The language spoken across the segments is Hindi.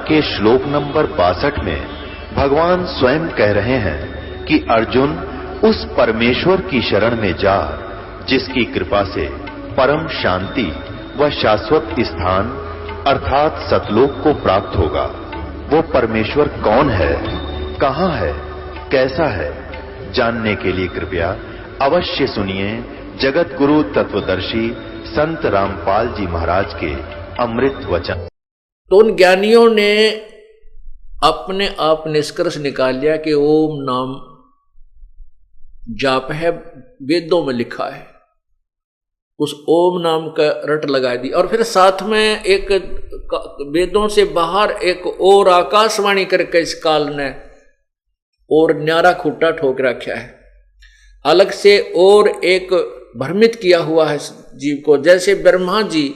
के श्लोक नंबर 62 में भगवान स्वयं कह रहे हैं कि अर्जुन उस परमेश्वर की शरण में जा जिसकी कृपा से परम शांति व शाश्वत स्थान अर्थात सतलोक को प्राप्त होगा। वो परमेश्वर कौन है, कहां है, कैसा है, जानने के लिए कृपया अवश्य सुनिए जगत गुरु तत्वदर्शी संत रामपाल जी महाराज के अमृत वचन। तो उन ज्ञानियों ने अपने आप निष्कर्ष निकाल लिया कि ओम नाम जाप है, वेदों में लिखा है, उस ओम नाम का रट लगा दी। और फिर साथ में एक वेदों से बाहर एक और आकाशवाणी करके इस काल ने और न्यारा खूटा ठोक रखा है, अलग से और एक भ्रमित किया हुआ है जीव को। जैसे ब्रह्मा जी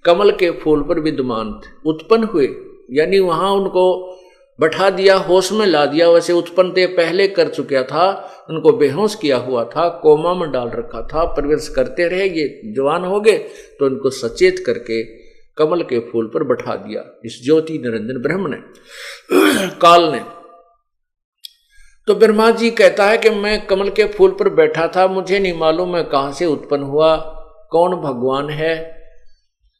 कमल के फूल पर विद्यमान थे, उत्पन्न हुए, यानी वहां उनको बैठा दिया, होश में ला दिया, वैसे उत्पन्न ते पहले कर चुका था, उनको बेहोश किया हुआ था, कोमा में डाल रखा था, प्रवेश करते रहे, ये जवान हो गए तो उनको सचेत करके कमल के फूल पर बैठा दिया इस ज्योति निरंजन ब्रह्म ने, काल ने। तो ब्रह्मा जी कहता है कि मैं कमल के फूल पर बैठा था, मुझे नहीं मालूम मैं कहां से उत्पन्न हुआ, कौन भगवान है।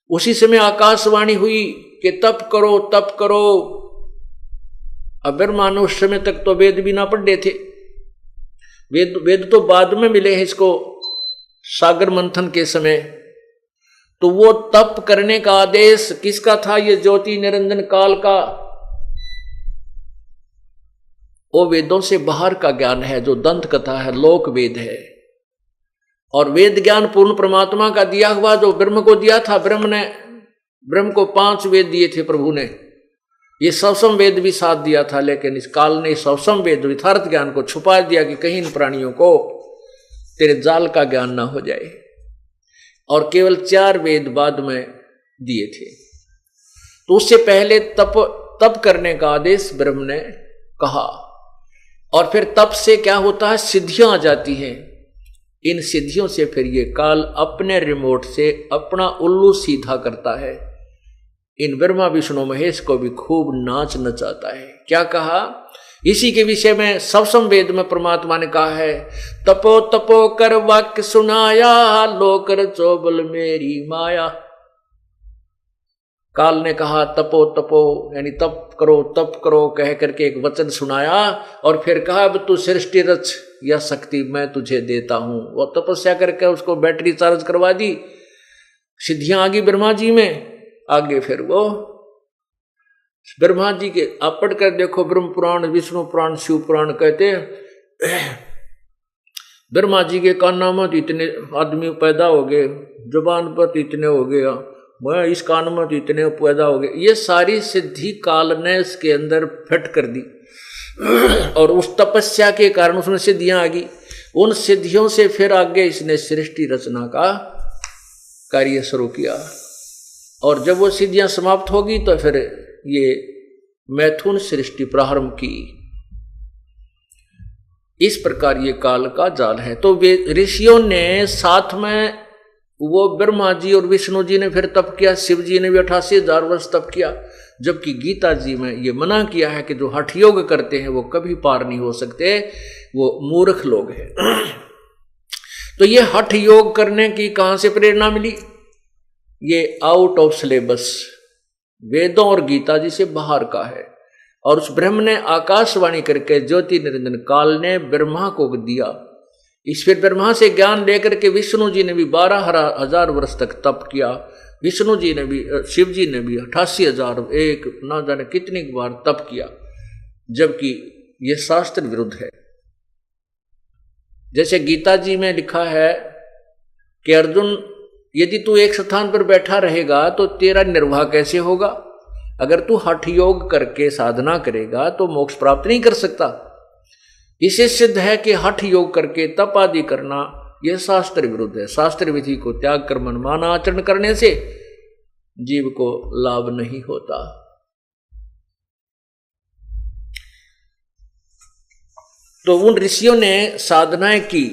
उसी समय आकाशवाणी हुई कि तप करो तप करो। अब ब्रह्मा ने उस समय तक तो वेद भी ना पढ़े थे, वेद तो बाद में मिले हैं इसको सागर मंथन के समय। तो वो तप करने का आदेश किसका था, ये ज्योति निरंजन काल का। वो वेदों से बाहर का ज्ञान है, जो दंत कथा है, लोक वेद है। और वेद ज्ञान पूर्ण परमात्मा का दिया हुआ, जो ब्रह्म को दिया था। ब्रह्म को 5 वेद दिए थे प्रभु ने, ये सवसम वेद भी साथ दिया था, लेकिन इस काल ने सवसम वेद यथार्थ ज्ञान को छुपा दिया कि कहीं इन प्राणियों को तेरे जाल का ज्ञान ना हो जाए। और केवल 4 वेद बाद में दिए थे। तो उससे पहले तप करने का आदेश ब्रह्म ने कहा। और फिर तप से क्या होता है, सिद्धियां आ जाती हैं। इन सिद्धियों से फिर ये काल अपने रिमोट से अपना उल्लू सीधा करता है। इन ब्रह्मा विष्णु महेश को भी खूब नाच नचाता है। क्या कहा, इसी के विषय में सवसम वेद में परमात्मा ने कहा है, तपो तपो कर वाक्य सुनाया, लो कर चोबल मेरी माया। काल ने कहा तपो तपो, यानी तप करो कह करके एक वचन सुनाया। और फिर कहा अब तू सृष्टि रच, यह शक्ति मैं तुझे देता हूं। वो तपस्या करके उसको बैटरी चार्ज करवा दी, सिद्धियां आ गई ब्रह्मा जी में। आगे फिर वो ब्रह्मा जी के आप पढ़ कर देखो, ब्रह्म पुराण, विष्णु पुराण, शिव पुराण कहते ब्रह्मा जी के कान में तो इतने आदमी पैदा हो गए, जुबान पर तो इतने हो गया, मैं इस कान में तो इतने पैदा हो गए। ये सारी सिद्धि काल ने इसके अंदर फिट कर दी। और उस तपस्या के कारण उसमें सिद्धियां आ गई। उन सिद्धियों से फिर आगे इसने सृष्टि रचना का कार्य शुरू किया। और जब वो सिद्धियां समाप्त होगी तो फिर ये मैथुन सृष्टि प्रारंभ की। इस प्रकार ये काल का जाल है। तो वे ऋषियों ने साथ में, वो ब्रह्मा जी और विष्णु जी ने फिर तप किया, शिव जी ने भी 88,000 वर्ष तप किया। जबकि गीता जी में ये मना किया है कि जो हठ योग करते हैं वो कभी पार नहीं हो सकते, वो मूर्ख लोग हैं। तो ये हठ योग करने की कहां से प्रेरणा मिली, ये आउट ऑफ सिलेबस वेदों और गीता जी से बाहर का है। और उस ब्रह्म ने आकाशवाणी करके ज्योति निरंजन काल ने ब्रह्मा को दिया। इस फिर ब्रह्मा से ज्ञान लेकर के विष्णु जी ने भी 12,000 वर्ष तक तप किया। विष्णु जी ने भी, शिव जी ने भी 88,000 एक ना जाने कितनी बार तप किया, जबकि यह शास्त्र विरुद्ध है। जैसे गीता जी में लिखा है कि अर्जुन, यदि तू एक स्थान पर बैठा रहेगा तो तेरा निर्वाह कैसे होगा। अगर तू हठ योग करके साधना करेगा तो मोक्ष प्राप्त नहीं कर सकता। इसे सिद्ध है कि हठ योग करके तप आदि करना यह शास्त्र विरुद्ध है। शास्त्र विधि को त्याग कर मनमाना आचरण करने से जीव को लाभ नहीं होता। तो उन ऋषियों ने साधनाएं की,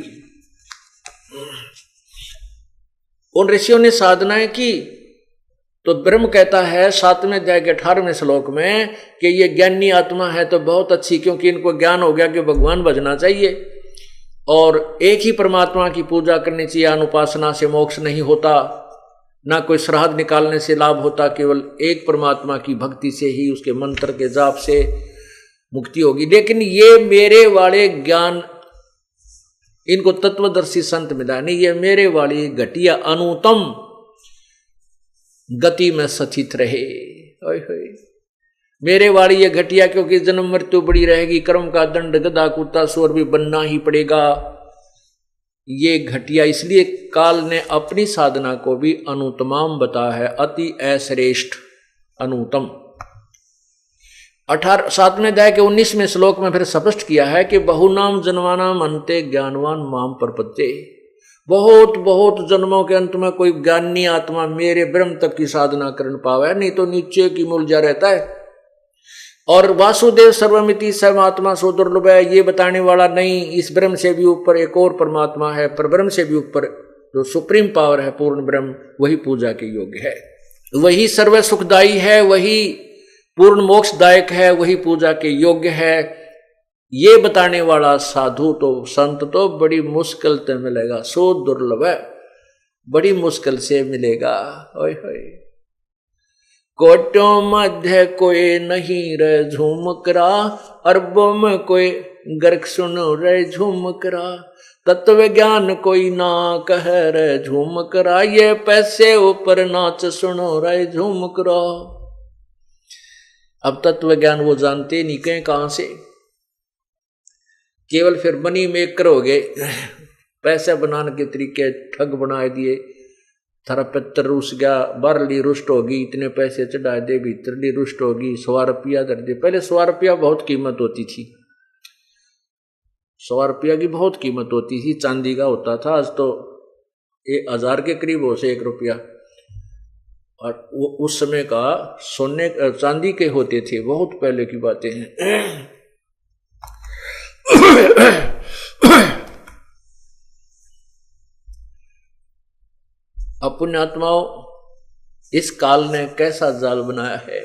तो ब्रह्म कहता है 7वें अध्याय के 18वें श्लोक में कि ये ज्ञानी आत्मा है तो बहुत अच्छी, क्योंकि इनको ज्ञान हो गया कि भगवान भजना चाहिए और एक ही परमात्मा की पूजा करनी चाहिए। अनुपासना से मोक्ष नहीं होता, ना कोई श्राद्ध निकालने से लाभ होता, केवल एक परमात्मा की भक्ति से ही, उसके मंत्र के जाप से मुक्ति होगी। लेकिन ये मेरे वाले ज्ञान इनको तत्वदर्शी संत मिला नहीं, ये मेरे वाली घटिया अनुतम गति में सचित रहे। ओए होए, मेरे वाली ये घटिया, क्योंकि जन्म मृत्यु बड़ी रहेगी, कर्म का दंड गधा कुत्ता सूअर भी बनना ही पड़ेगा। ये घटिया, इसलिए काल ने अपनी साधना को भी अनुतमाम बताया है, अति अश्रेष्ठ अनुतम। 7वें अध्याय के 19वें श्लोक में फिर स्पष्ट किया है कि बहुनाम जन्मानाम अन्ते ज्ञानवान माम प्रपद्ये। बहुत बहुत जन्मों के अंत में कोई ज्ञानी आत्मा मेरे ब्रह्म तक की साधना कर पावे, नहीं तो नीचे की मुलझा रहता है। और वासुदेव सर्वमिति सर्वात्मा सो दुर्लभ है, ये बताने वाला नहीं, इस ब्रह्म से भी ऊपर एक और परमात्मा है, पर ब्रह्म से भी ऊपर जो सुप्रीम पावर है पूर्ण ब्रह्म, वही पूजा के योग्य है, वही सर्व सुखदायी है, वही पूर्ण मोक्षदायक है, वही पूजा के योग्य है। ये बताने वाला साधु तो संत तो बड़ी मुश्किल से मिलेगा, सो दुर्लभ है, बड़ी मुश्किल से मिलेगा। ओए होए, कोटों मध्य कोई नहीं रे झूमकरा, अरबों में कोई गर्क सुनो रे झूमकरा, तत्व ज्ञान कोई ना कह रे झूमकरा, ये पैसे ऊपर नाच सुनो रे झूमकरा। अब तत्व ज्ञान वो जानते नहीं कहीं कहां से, केवल फिर मनी मेकर हो गए, पैसे बनाने के तरीके ठग बना दिए। थारा पितर रुस गया, बारली रुष्ट होगी, इतने पैसे चढ़ा दे, भीतरली रुष्ट होगी, 100 रुपया दर दे। पहले 100 रुपया बहुत कीमत होती थी, 100 रुपया की बहुत कीमत होती थी, चांदी का होता था। आज तो 1000 के करीब हो से 1 रुपया, और उस समय का सोने चांदी के होते थे, बहुत पहले की बातें हैं। अपने आत्माओं, इस काल ने कैसा जाल बनाया है।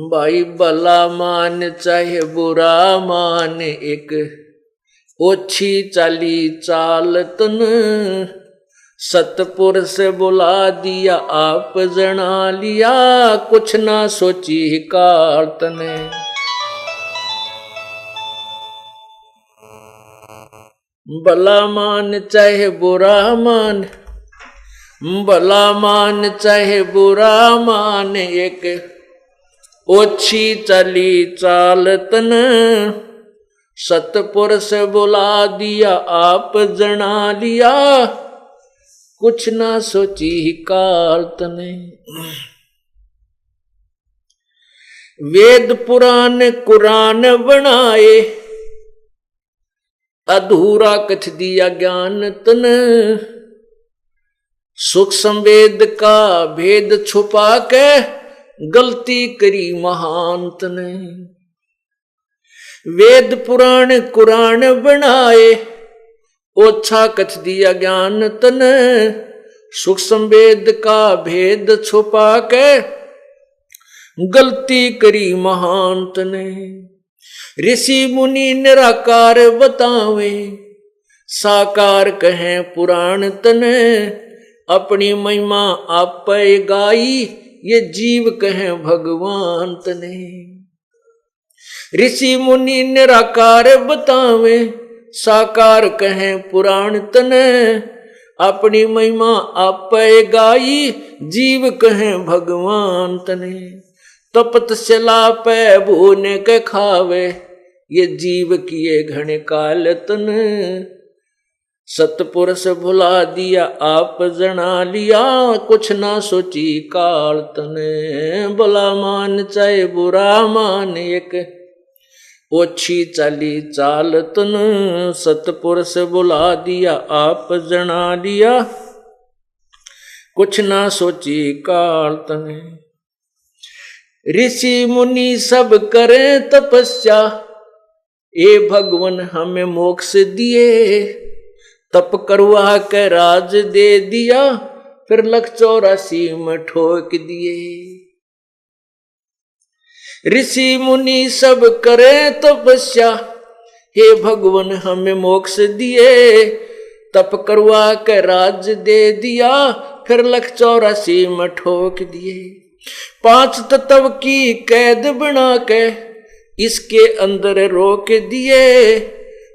भाई भला मान चाहे बुरा मान, एक ओछी चाली चाल तन, सतपुर से बुला दिया आप जना लिया, कुछ ना सोची काल तने। भला मान चाहे बुरा मान, भला मान चाहे बुरा मान, एक ओछी चली चाल तन, सतपुर से बुला दिया आप जना लिया, कुछ ना सोची काल तने। वेद पुराण कुरान बनाए, अधूरा कछ दिया ज्ञान तन, सुख संवेद का भेद छुपा के, गलती करी महांत ने। वेद पुराण कुरान बनाए, ओछा कछ दिया ज्ञान तन, सुख संवेद का भेद छुपा के, गलती करी महांत ने। ऋषि मुनि निराकार बतावे, साकार कहें पुराण तने, अपनी महिमा आप गाई, ये जीव कहें भगवान तने। ऋषि मुनि निराकार बतावे, साकार कहें पुराण तने, अपनी महिमा आप गाई, जीव कहें भगवान तने। तपतशला पे भूने के खावे, ये जीव किए घने काल तन, सतपुर से भुला दिया आप जना लिया, कुछ ना सोची काल तने। भला मान चाहे बुरा मान, एक ओछी चाली चाल तन, सतपुर से बुला दिया आप जना लिया, कुछ ना सोची काल तने। ऋषि मुनि सब करें तपस्या, ए भगवान हमें मोक्ष दिए, तप करवा के राज दे दिया, फिर 184 में ठोक दिए। ऋषि मुनि सब करे तपस्या, हे भगवान हमें मोक्ष दिए। तप करवा के राज्य दे दिया, फिर 184 में ठोक दिए। 5 तत्व की कैद बना के इसके अंदर रोक दिए।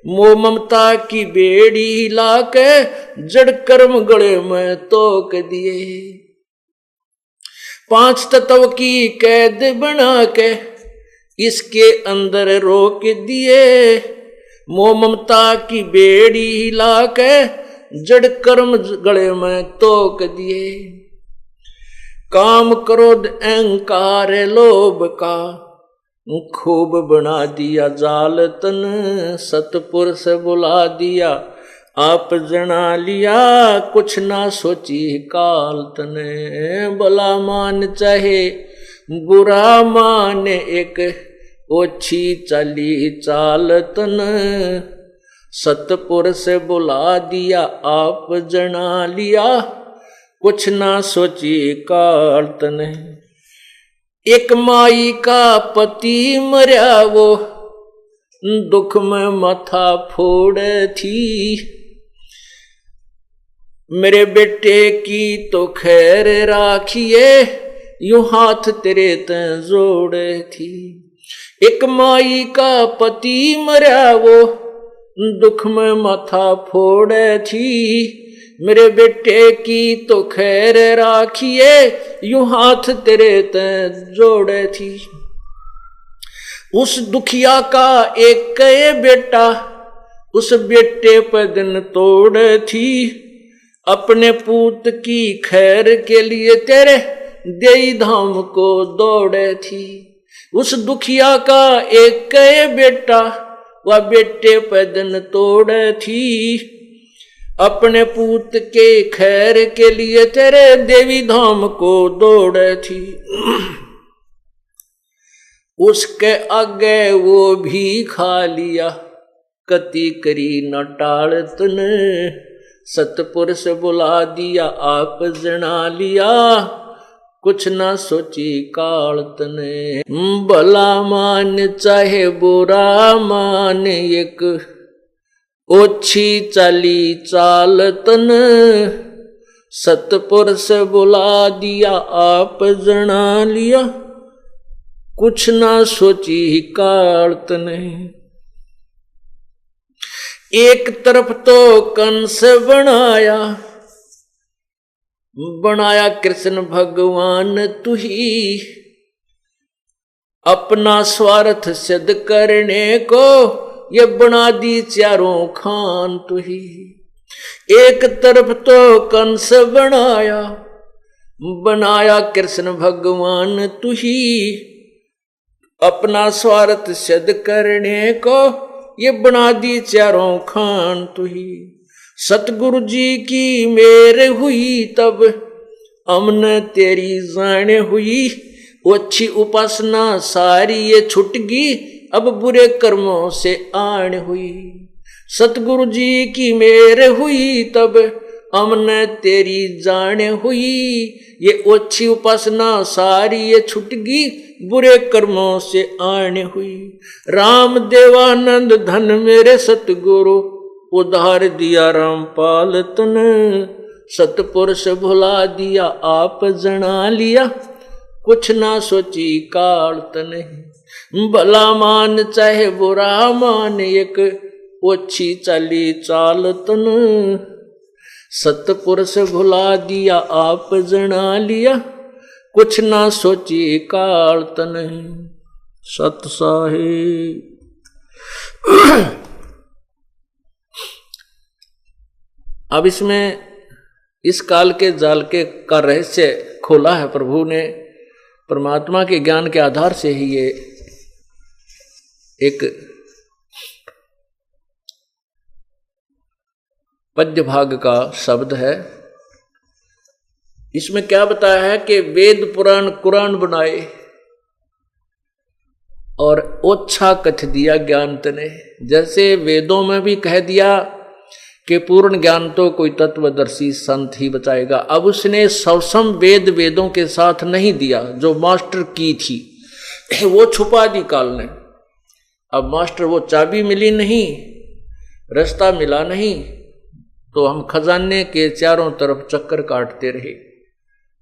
मोह ममता की बेड़ी ला के जड़ कर्म गले में तोक दिए। 5 तत्व की कैद बना के इसके अंदर रोक दिए। मोह ममता की बेड़ी ला के जड़ कर्म गले में तोक दिए। काम क्रोध अहंकार लोभ का खूब बना दिया जाल तन। सतपुरुष बुला दिया आप जना लिया, कुछ ना सोची काल तने। भला मान चाहे बुरा मान एक ओछी चली चाल तन। सतपुरुष बुला दिया आप जना लिया, कुछ ना सोची काल तने। एक माई का पति मर्या वो दुख में माथा फोड़ थी। मेरे बेटे की तो खैर राखिए, यूं हाथ तेरे ते जोड़े थी। एक माई का पति मर्या वो दुख में माथा फोड़ थी। मेरे बेटे की तो खैर राखिए, यूं हाथ तेरे ते जोड़े थी। उस दुखिया का एक बेटा उस बेटे पर दिन तोड़ थी। अपने पूत की खैर के लिए तेरे देई धाम को दौड़े थी। उस दुखिया का एक बेटा वह बेटे पर दिन तोड़ थी। अपने पूत के खैर के लिए तेरे देवी धाम को दौड़ थी। उसके आगे वो भी खा लिया, कति करी न टाल तने। सतपुरुष बुला दिया आप जना लिया, कुछ ना सोची काल तने। भला मान चाहे बुरा मान एक ओछी चली चाल तन। सतपुरुष बुला दिया आप जना लिया, कुछ ना सोची काल तने। एक तरफ तो कंस बनाया कृष्ण भगवान तू ही। अपना स्वार्थ सिद्ध करने को ये बना दी चारों खान तू ही। एक तरफ तो कंस बनाया कृष्ण भगवान तू ही। अपना स्वार्थ सिद्ध करने को ये बना दी चारों खान तू ही। सतगुरु जी की मेर हुई तब हमने तेरी जाने हुई। अच्छी उपासना सारी ये छुट गई, अब बुरे कर्मों से आन हुई। सतगुरु जी की मेर हुई तब हमने तेरी जाने हुई। ये अच्छी उपासना सारी ये छुट गई, बुरे कर्मों से आने हुई। राम देवानंद धन मेरे सतगुरु, उधार दिया रामपाल तने। सतपुरुष भुला दिया आप जना लिया, कुछ ना सोची काल तने। भला मान चाहे बुरा मान एक ओछी चली चाल तने। सतपुरुष भुला दिया आप जना लिया, कुछ ना सोची काल तने। सत साहिब। अब इसमें इस काल के जाल के का रहस्य खोला है प्रभु ने। परमात्मा के ज्ञान के आधार से ही ये एक पद्य भाग का शब्द है। इसमें क्या बताया है कि वेद पुराण कुरान बनाए और ओछा कथ दिया ज्ञान तने। जैसे वेदों में भी कह दिया कि पूर्ण ज्ञान तो कोई तत्वदर्शी संत ही बताएगा। अब उसने सवसम वेद वेदों के साथ नहीं दिया, जो मास्टर की थी वो छुपा दी काल ने। अब मास्टर वो चाबी मिली नहीं, रास्ता मिला नहीं, तो हम खजाने के चारों तरफ चक्कर काटते रहे।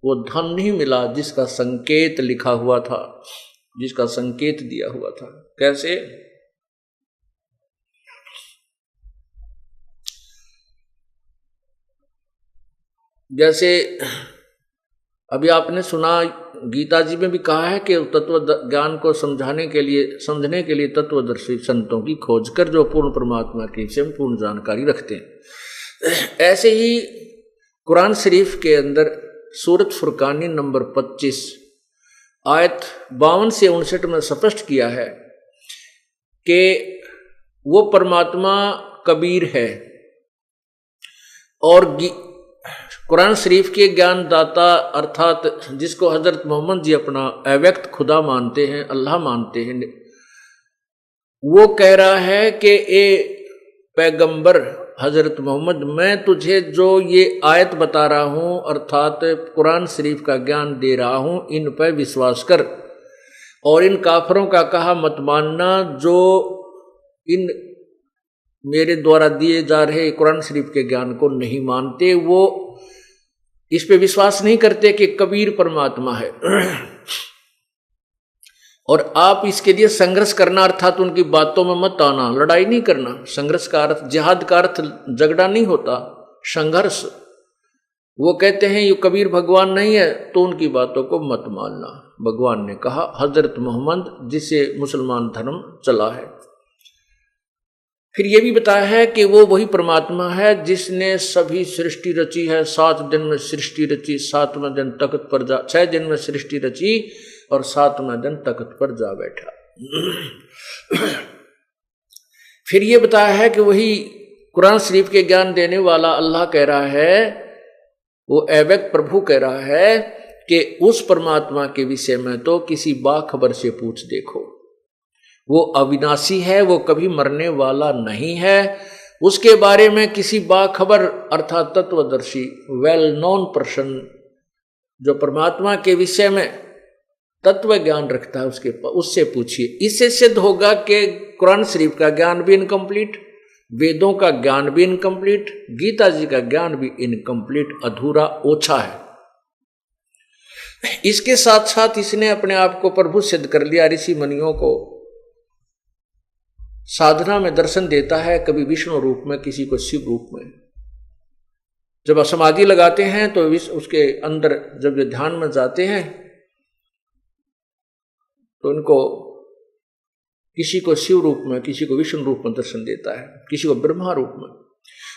वो धन नहीं मिला जिसका संकेत लिखा हुआ था, जिसका संकेत दिया हुआ था। कैसे? जैसे अभी आपने सुना, गीता जी में भी कहा है कि तत्व ज्ञान को समझने के लिए तत्वदर्शी संतों की खोज कर जो पूर्ण परमात्मा के विषय में पूर्ण जानकारी रखते हैं। ऐसे ही कुरान शरीफ के अंदर सूरत फुरकानी नंबर 25 आयत 52 से 59 में स्पष्ट किया है कि वो परमात्मा कबीर है। और कुरान शरीफ के ज्ञानदाता अर्थात जिसको हजरत मोहम्मद जी अपना अव्यक्त खुदा मानते हैं, अल्लाह मानते हैं, वो कह रहा है कि ए पैगंबर हजरत मोहम्मद, मैं तुझे जो ये आयत बता रहा हूँ अर्थात कुरान शरीफ का ज्ञान दे रहा हूँ, इन पर विश्वास कर और इन काफरों का कहा मत मानना जो इन मेरे द्वारा दिए जा रहे कुरान शरीफ के ज्ञान को नहीं मानते। वो इस पे विश्वास नहीं करते कि कबीर परमात्मा है। और आप इसके लिए संघर्ष करना अर्थात उनकी बातों में मत आना, लड़ाई नहीं करना। संघर्ष का अर्थ, जिहाद का अर्थ झगड़ा नहीं होता, संघर्ष। वो कहते हैं ये कबीर भगवान नहीं है तो उनकी बातों को मत मानना। भगवान ने कहा, हजरत मोहम्मद जिसे मुसलमान धर्म चला है। फिर ये भी बताया है कि वो वही परमात्मा है जिसने सभी सृष्टि रची है। 7 दिन में सृष्टि रची, 7वें दिन तख्त पर जा, 6 दिन में सृष्टि रची और 7वें दिन तख्त पर जा बैठा। फिर ये बताया है कि वही कुरान शरीफ के ज्ञान देने वाला अल्लाह कह रहा है, वो अव्यक्त प्रभु कह रहा है कि उस परमात्मा के विषय में तो किसी बाखबर से पूछ देखो। वो अविनाशी है, वो कभी मरने वाला नहीं है। उसके बारे में किसी बाखबर अर्थात तत्वदर्शी वेल नोन पर्सन जो परमात्मा के विषय में तत्व ज्ञान रखता है उससे पूछिए। इससे सिद्ध होगा कि कुरान शरीफ का ज्ञान भी इनकम्प्लीट, वेदों का ज्ञान भी इनकम्प्लीट, गीता जी का ज्ञान भी इनकम्प्लीट, अधूरा, ओछा है। इसके साथ साथ इसने अपने आप को प्रभु सिद्ध कर लिया। ऋषि मुनियों को साधना में दर्शन देता है, कभी विष्णु रूप में, किसी को शिव रूप में। जब समाधि लगाते हैं तो उसके अंदर जब ये ध्यान में जाते हैं तो उनको किसी को शिव रूप में, किसी को विष्णु रूप में दर्शन देता है, किसी को ब्रह्मा रूप में।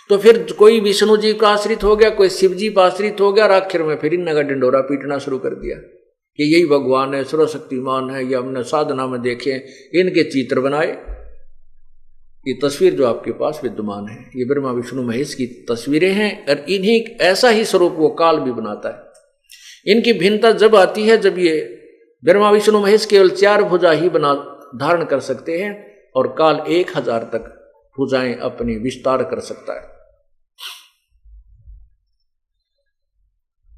तो फिर कोई विष्णु जी का आश्रित हो गया, कोई शिव जी का आश्रित हो गया, और आखिर में फिर इनका डिंडोरा पीटना शुरू कर दिया कि यही भगवान है, सर्वशक्तिमान है। ये हमने साधना में देखे, इनके चित्र बनाए। ये तस्वीर जो आपके पास विद्यमान है ये ब्रह्मा विष्णु महेश की तस्वीरें हैं, और इन्हीं ऐसा ही स्वरूप वो काल भी बनाता है। इनकी भिन्नता जब आती है जब ये ब्रह्मा विष्णु महेश केवल 4 भुजा ही धारण कर सकते हैं और काल 1000 तक भुजाएं अपनी विस्तार कर सकता है।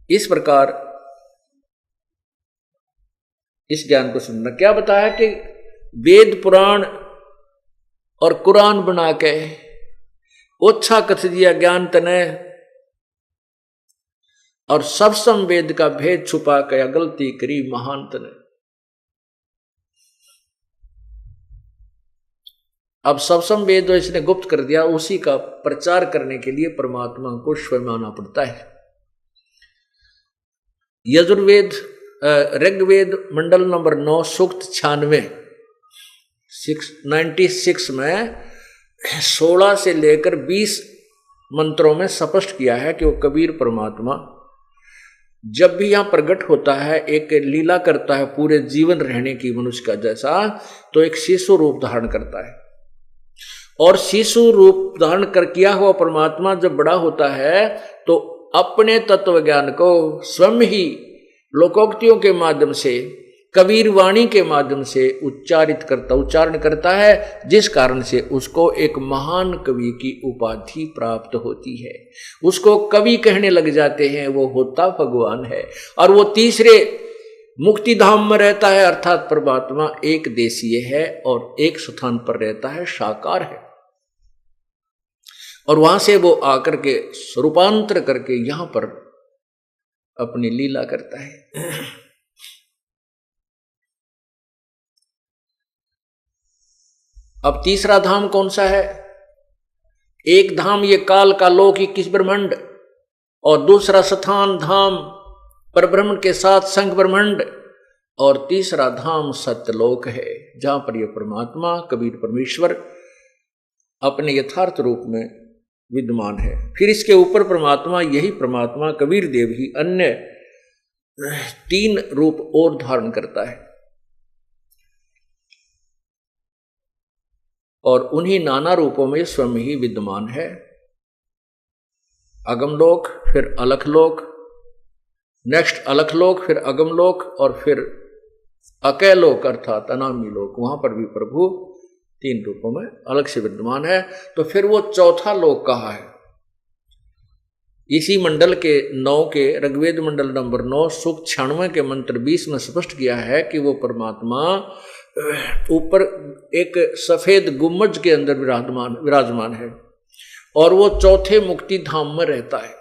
इस प्रकार इस ज्ञान को सुनना। क्या बताया कि वेद पुराण और कुरान बना के ओछा कथ दिया ज्ञान तने, और सब संवेद का भेद छुपा के गलती करी महान तने। अब सब संवेद जो इसने गुप्त कर दिया, उसी का प्रचार करने के लिए परमात्मा को स्वयं आना पड़ता है। यजुर्वेद ऋग्वेद मंडल नंबर 9 सूक्त 96 में 16 से लेकर 20 मंत्रों में स्पष्ट किया है कि वो कबीर परमात्मा जब भी यहां प्रकट होता है, एक लीला करता है पूरे जीवन रहने की मनुष्य का जैसा, तो एक शिशु रूप धारण करता है। और शिशु रूप धारण कर किया हुआ परमात्मा जब बड़ा होता है तो अपने तत्व ज्ञान को स्वयं ही लोकोक्तियों के माध्यम से कबीर वाणी के माध्यम से उच्चारण करता है, जिस कारण से उसको एक महान कवि की उपाधि प्राप्त होती है। उसको कवि कहने लग जाते हैं, वो होता भगवान है। और वो तीसरे मुक्ति धाम में रहता है, अर्थात परमात्मा एक देशीय है और एक स्थान पर रहता है, साकार है। और वहां से वो आकर के स्वरूपांतर करके यहां पर अपनी लीला करता है। अब तीसरा धाम कौन सा है? एक धाम ये काल का लोक 21 ब्रह्मांड, और दूसरा स्थान धाम परब्रह्म के साथ संग ब्रह्मांड, और तीसरा धाम सत्यलोक है, जहां पर यह परमात्मा कबीर परमेश्वर अपने यथार्थ रूप में विद्यमान है। फिर इसके ऊपर परमात्मा, यही परमात्मा कबीर देव ही अन्य 3 रूप और धारण करता है, और उन्हीं नाना रूपों में स्वयं ही विद्यमान है। अगमलोक, फिर अलखलोक, नेक्स्ट अलखलोक, फिर अगमलोक, और फिर अकैलोक अर्थात अनामी लोक, वहां पर भी प्रभु 3 रूपों में अलग से विद्यमान है। तो फिर वो चौथा लोक कहाँ है? इसी मंडल के 9 के ऋग्वेद मंडल नंबर 9 सूक्त 96 के मंत्र 20 में स्पष्ट किया है कि वो परमात्मा ऊपर एक सफेद गुम्बज के अंदर विराजमान है, और वो चौथे मुक्ति धाम में रहता है।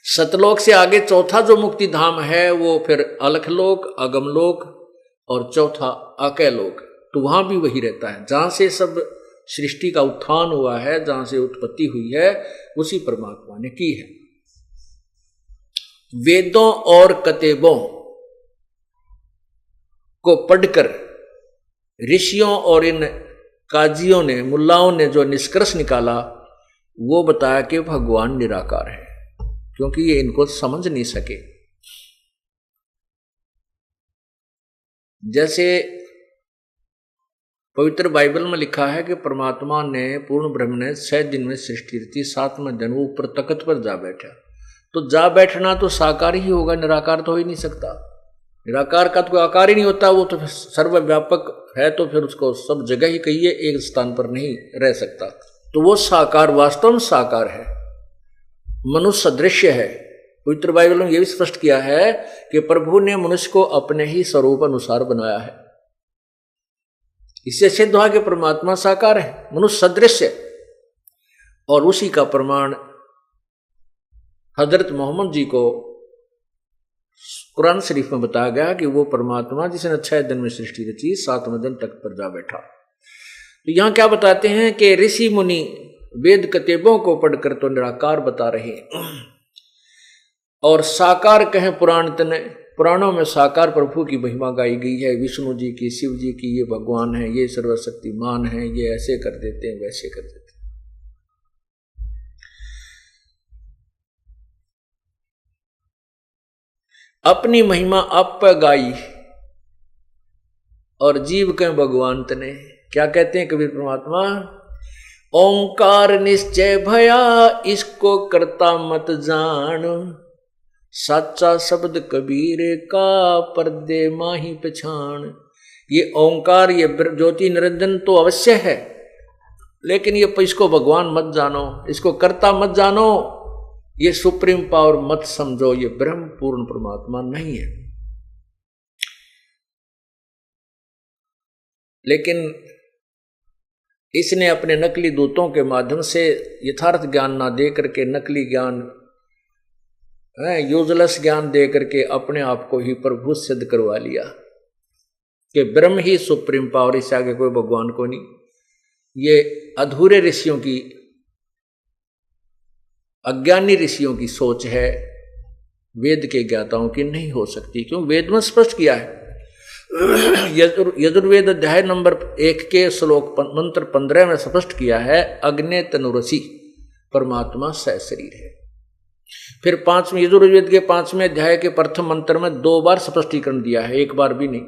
सतलोक से आगे चौथा जो मुक्ति धाम है वो फिर अलखलोक, अगमलोक और चौथा अकैलोक, तो वहां भी वही रहता है जहां से सब सृष्टि का उत्थान हुआ है, जहां से उत्पत्ति हुई है, उसी परमात्मा ने की है। वेदों और कतेबों को पढ़कर ऋषियों और इन काजियों ने, मुल्लाओं ने जो निष्कर्ष निकाला, वो बताया कि भगवान निराकार है, क्योंकि ये इनको समझ नहीं सके। जैसे पवित्र बाइबल में लिखा है कि परमात्मा ने, पूर्ण ब्रह्म ने 6 दिन में सृष्टि रची, 7वें दिन वो ऊपर तख्त पर जा बैठा। तो जा बैठना तो साकार ही होगा, निराकार तो हो ही नहीं सकता। निराकार का तो कोई आकार ही नहीं होता, वो तो सर्वव्यापक है, तो फिर उसको सब जगह ही कहिए, एक स्थान पर नहीं रह सकता। तो वो साकार, वास्तव में साकार है, मनुष्य सदृश्य है। पवित्र बाइबल में यह भी स्पष्ट किया है कि प्रभु ने मनुष्य को अपने ही स्वरूप अनुसार बनाया है। इससे सिद्ध हुआ कि परमात्मा साकार है, मनुष्य सदृश्य, और उसी का प्रमाण हजरत मोहम्मद जी को कुरान शरीफ में बताया गया कि वो परमात्मा जिसने 6 दिन में सृष्टि रची, 7वें दिन तख्त पर जा बैठा। तो यहां क्या बताते हैं कि ऋषि मुनि वेद कतेबों को पढ़कर तो निराकार बता रहे हैं, और साकार कहें पुराण तने, पुराणों में साकार प्रभु की महिमा गाई गई है, विष्णु जी की, शिव जी की, ये भगवान है, ये सर्वशक्तिमान है, ये ऐसे कर देते हैं, वैसे कर देते हैं। अपनी महिमा आप पर गाई और जीव के भगवान तने। क्या कहते हैं कबीर परमात्मा? ओंकार निश्चय भया इसको करता मत जान, साचा शब्द कबीर का पर्दे माही पहचान। ये ओंकार, ये ज्योति निरंजन तो अवश्य है, लेकिन ये इसको भगवान मत जानो, इसको कर्ता मत जानो, ये सुप्रीम पावर मत समझो, ये ब्रह्म पूर्ण परमात्मा नहीं है। लेकिन इसने अपने नकली दूतों के माध्यम से यथार्थ ज्ञान ना दे करके, नकली ज्ञान, यूजलेस ज्ञान दे करके अपने आप को ही प्रभु सिद्ध करवा लिया कि ब्रह्म ही सुप्रीम पावर, इससे आगे कोई भगवान को नहीं। ये अधूरे ऋषियों की, अज्ञानी ऋषियों की सोच है, वेद के ज्ञाताओं की नहीं हो सकती। क्यों? वेद में स्पष्ट किया है। यजुर्वेद अध्याय नंबर 1 के श्लोक मंत्र 15 में स्पष्ट किया है, अग्ने तनुरसी परमात्मा सशरीर है। फिर 5वें यजुर्वेद के 5वें अध्याय के प्रथम मंत्र में 2 बार स्पष्टीकरण दिया है, एक बार भी नहीं।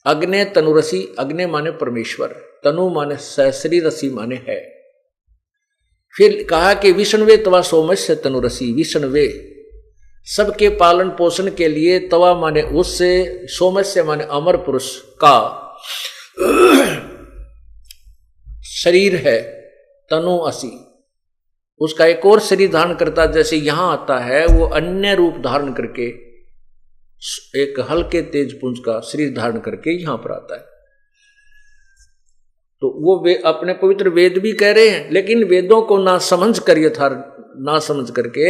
अग्ने तनुरसी, अग्ने माने परमेश्वर, तनु माने सशरीर, रसी माने है। फिर कहा कि विष्णुवे तवा सोमस्य तनुरसी, विष्णुवे सबके पालन पोषण के लिए तवा माने उससे, सोमस्य माने अमर पुरुष का शरीर है, तनु असी, उसका एक और शरीर धारण करता, जैसे यहां आता है वो अन्य रूप धारण करके एक हल्के तेज पुंज का शरीर धारण करके यहां पर आता है। तो वो अपने पवित्र वेद भी कह रहे हैं, लेकिन वेदों को ना समझ कर ना समझ करके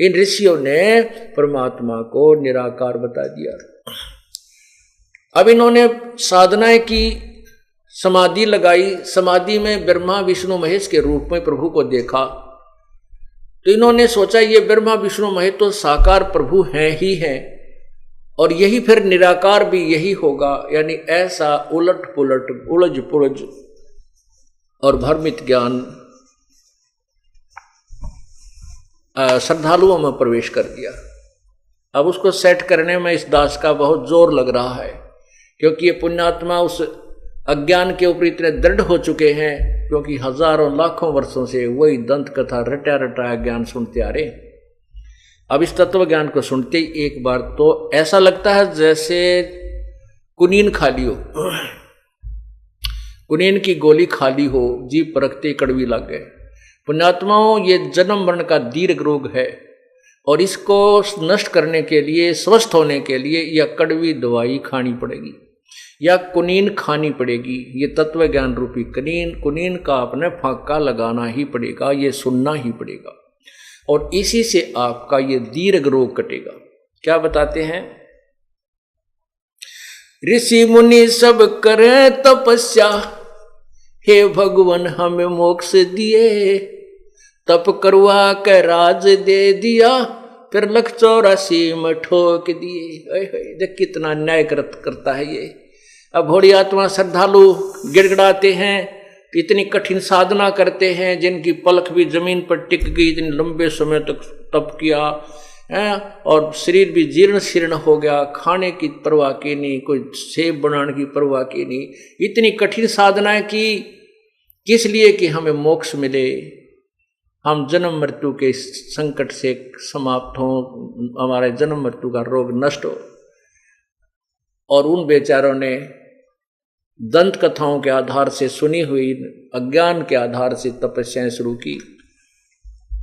इन ऋषियों ने परमात्मा को निराकार बता दिया। अब इन्होंने साधनाएं की, समाधि लगाई, समाधि में ब्रह्मा विष्णु महेश के रूप में प्रभु को देखा। तो इन्होंने सोचा ये ब्रह्मा विष्णु महेश तो साकार प्रभु हैं ही हैं, और यही फिर निराकार भी यही होगा, यानी ऐसा उलट पुलट उलझ पुलझ और भ्रमित ज्ञान श्रद्धालुओं में प्रवेश कर दिया। अब उसको सेट करने में इस दास का बहुत जोर लग रहा है, क्योंकि ये पुण्यात्मा उस अज्ञान के ऊपर इतने दृढ़ हो चुके हैं, क्योंकि हजारों लाखों वर्षों से वही दंत कथा रटा रटाया ज्ञान सुनते आ रहे। अब इस तत्व ज्ञान को सुनते ही एक बार तो ऐसा लगता है जैसे कुनीन खाली हो, कुनीन की गोली खाली हो, जीभ परखते कड़वी लग गए। पुण्यात्माओं, ये जन्म मरण का दीर्घ रोग है, और इसको नष्ट करने के लिए, स्वस्थ होने के लिए यह कड़वी दवाई खानी पड़ेगी या कुनीन खानी पड़ेगी। ये तत्व ज्ञान रूपी कुनीन का अपने फांका लगाना ही पड़ेगा, ये सुनना ही पड़ेगा, और इसी से आपका ये दीर्घ रोग कटेगा। क्या बताते हैं? ऋषि मुनि सब करे तपस्या, हे भगवान हमें मोक्ष दिए, तप करवा के राज दे दिया, फिर 184 में ठोक दिए। देख कितना न्याय करता है ये। अब भोड़ी आत्मा श्रद्धालु गिड़गिड़ाते हैं, इतनी कठिन साधना करते हैं, जिनकी पलक भी जमीन पर टिक गई, इतने लंबे समय तक तप किया है, और शरीर भी जीर्ण शीर्ण हो गया, खाने की परवाह की नहीं, कोई सेब बनाने की परवाह की नहीं, इतनी कठिन साधनाएं की, किस लिए? कि हमें मोक्ष मिले, हम जन्म मृत्यु के संकट से समाप्त हों, हमारे जन्म मृत्यु का रोग नष्ट हो। और उन बेचारों ने दंत कथाओं के आधार से, सुनी हुई अज्ञान के आधार से तपस्याएं शुरू की।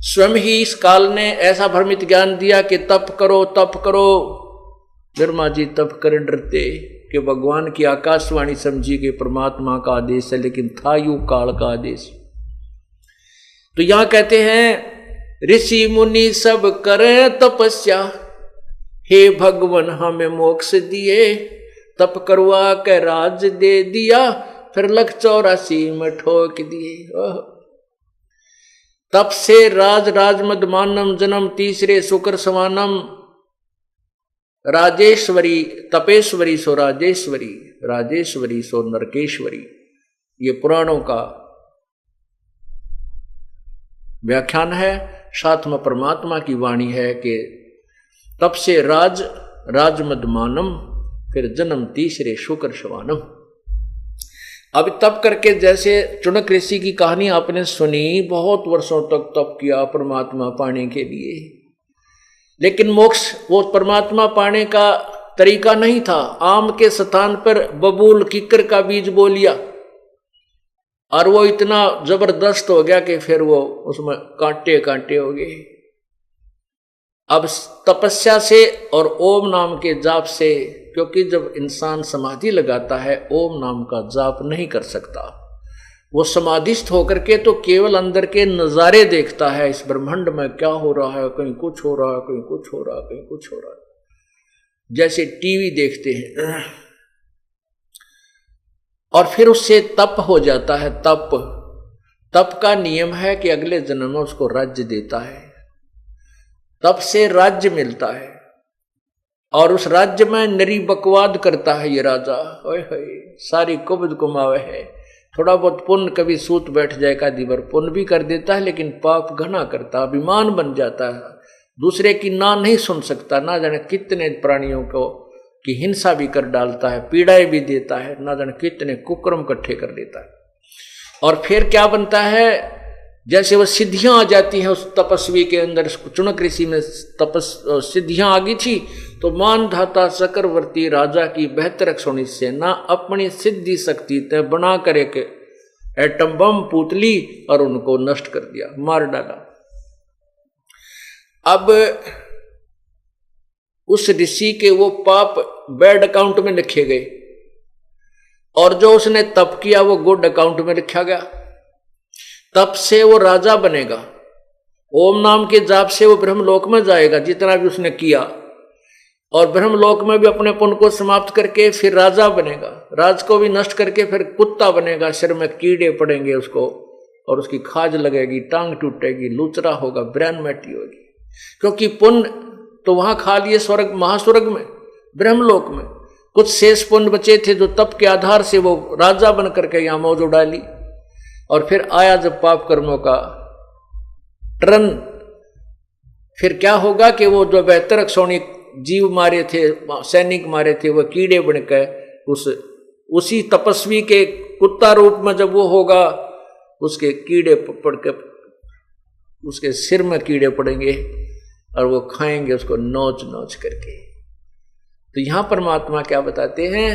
स्वयं ही इस काल ने ऐसा भ्रमित ज्ञान दिया कि तप करो तप करो। ब्रह्मा जी तप कर डरते कि भगवान की आकाशवाणी समझी कि परमात्मा का आदेश है, लेकिन था यूं काल का आदेश। तो यहां कहते हैं ऋषि मुनि सब करे तपस्या, हे भगवान हमें मोक्ष दिए, तप करवा के राज दे दिया, फिर 184 में ठोक दिए। तप से राज मदमानम, जन्म तीसरे शुक्र समानम, राजेश्वरी तपेश्वरी सो राजेश्वरी, राजेश्वरी सो नरकेश्वरी। ये पुराणों का व्याख्यान है, साथ में परमात्मा की वाणी है कि तप से राज मदमानम, फिर जन्म तीसरे शुक्र शवानम। अब तप करके, जैसे चुनक ऋषि की कहानी आपने सुनी, बहुत वर्षों तक तप किया परमात्मा पाने के लिए, लेकिन मोक्ष वो परमात्मा पाने का तरीका नहीं था। आम के स्थान पर बबूल किक्कर का बीज बो लिया, और वो इतना जबरदस्त हो गया कि फिर वो उसमें कांटे कांटे हो गए। अब तपस्या से और ओम नाम के जाप से, क्योंकि जब इंसान समाधि लगाता है ओम नाम का जाप नहीं कर सकता, वो समाधिस्थ होकर के तो केवल अंदर के नजारे देखता है, इस ब्रह्मांड में क्या हो रहा है, कहीं कुछ हो रहा है, कहीं कुछ हो रहा है, कहीं कुछ हो रहा है, जैसे टीवी देखते हैं। और फिर उससे तप हो जाता है। तप का नियम है कि अगले जन्म में उसको राज्य देता है, तप से राज्य मिलता है, और उस राज्य में नरी बकवाद करता है ये राजा। ओए होए, सारी कुबद कुमावे है, थोड़ा बहुत पुण्य कभी सूत बैठ जाएगा, दिवर पुण्य भी कर देता है, लेकिन पाप घना करता, अभिमान बन जाता है, दूसरे की ना नहीं सुन सकता, ना जाने कितने प्राणियों को की हिंसा भी कर डालता है, पीड़ाएं भी देता है, ना जाने कितने कुकर्म इकट्ठे कर लेता है। और फिर क्या बनता है? जैसे वो सिद्धियां आ जाती हैं उस तपस्वी के अंदर, चुनक ऋषि में सिद्धियां आ गई थी, तो मानधाता चक्रवर्ती राजा की बेहतर सोनी सेना अपनी सिद्धि शक्ति तय बना कर एक एटम बम पुतली और उनको नष्ट कर दिया, मार डाला। अब उस ऋषि के वो पाप बैड अकाउंट में लिखे गए और जो उसने तप किया वो गुड अकाउंट में लिखा गया। तप से वो राजा बनेगा, ओम नाम के जाप से वो ब्रह्मलोक में जाएगा जितना भी उसने किया, और ब्रह्मलोक में भी अपने पुण्य को समाप्त करके फिर राजा बनेगा, राज को भी नष्ट करके फिर कुत्ता बनेगा, सिर में कीड़े पड़ेंगे उसको और उसकी खाज लगेगी, टांग टूटेगी, लूचरा होगा, ब्रेन मैटी होगी, क्योंकि पुण्य तो वहां खा लिए स्वर्ग महास्वर्ग में, ब्रह्मलोक में। कुछ शेष पुण्य बचे थे जो तप के आधार से वो राजा बन करके यहां मौज उड़ा ली, और फिर आया जब पाप कर्मों का टर्न, फिर क्या होगा कि वो जो बेहतर अक्षौणी जीव मारे थे, सैनिक मारे थे, वो कीड़े बनकर उसी तपस्वी के कुत्ता रूप में जब वो होगा, उसके कीड़े पड़ के उसके सिर में कीड़े पड़ेंगे और वो खाएंगे उसको नोच नोच करके। तो यहां परमात्मा क्या बताते हैं,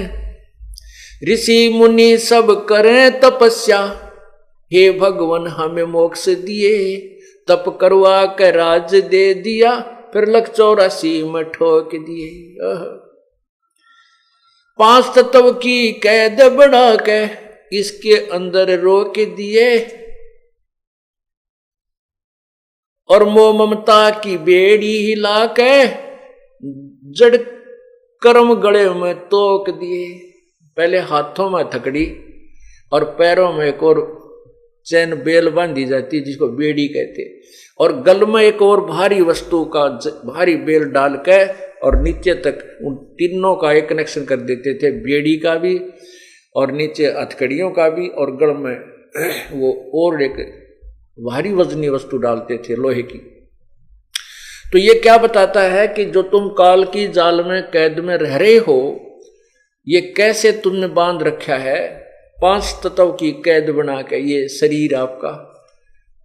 ऋषि मुनि सब करें तपस्या, हे भगवान हमें मोक्ष दिए, तप करवा के राज दे दिया, फिर लख 84 में ठोक दिए। 5 तत्व की कैद बढ़ा के इसके अंदर रोक दिए, और मोह ममता की बेड़ी हिला के जड़ कर्म गले में तोक दिए। पहले हाथों में थकड़ी और पैरों में एक और चैन बेल बांधी जाती जिसको बेड़ी कहते, और गल में एक और भारी वस्तु का भारी बेल डाल के और नीचे तक उन तीनों का एक कनेक्शन कर देते थे, बेड़ी का भी और नीचे हथकड़ियों का भी, और गल में वो और एक भारी वजनी वस्तु डालते थे लोहे की। तो ये क्या बताता है कि जो तुम काल की जाल में कैद में रह रहे हो, ये कैसे तुमने बांध रखा है, 5 तत्व की कैद बना के। ये शरीर आपका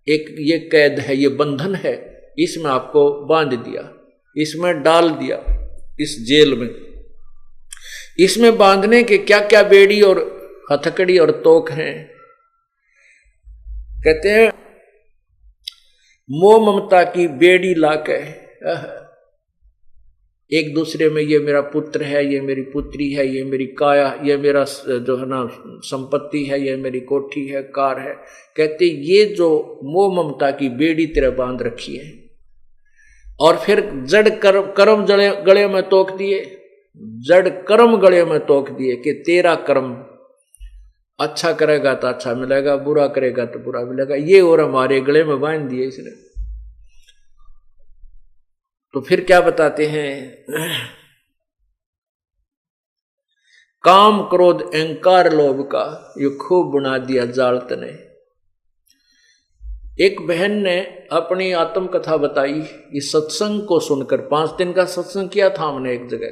एक ये कैद है, ये बंधन है, इसमें आपको बांध दिया, इसमें डाल दिया, इस जेल में। इसमें बांधने के क्या क्या बेड़ी और हथकड़ी और तोक हैं। कहते हैं मोह ममता की बेड़ी लाके एक दूसरे में, ये मेरा पुत्र है, ये मेरी पुत्री है, ये मेरी काया, ये मेरा जो है ना संपत्ति है, ये मेरी कोठी है, कार है। कहते ये जो मोह ममता की बेड़ी तेरे बांध रखी है, और फिर जड़ कर्म गले में तोक दिए, जड़ कर्म गले में तोक दिए कि तेरा कर्म अच्छा करेगा तो अच्छा मिलेगा, बुरा करेगा तो बुरा मिलेगा, ये और हमारे गले में बांध दिए इसने। तो फिर क्या बताते हैं, काम क्रोध अहंकार लोभ का ये खूब बुना दिया जाल तने। एक बहन ने अपनी आत्मकथा बताई, इस सत्संग को सुनकर, 5 दिन का सत्संग किया था हमने एक जगह,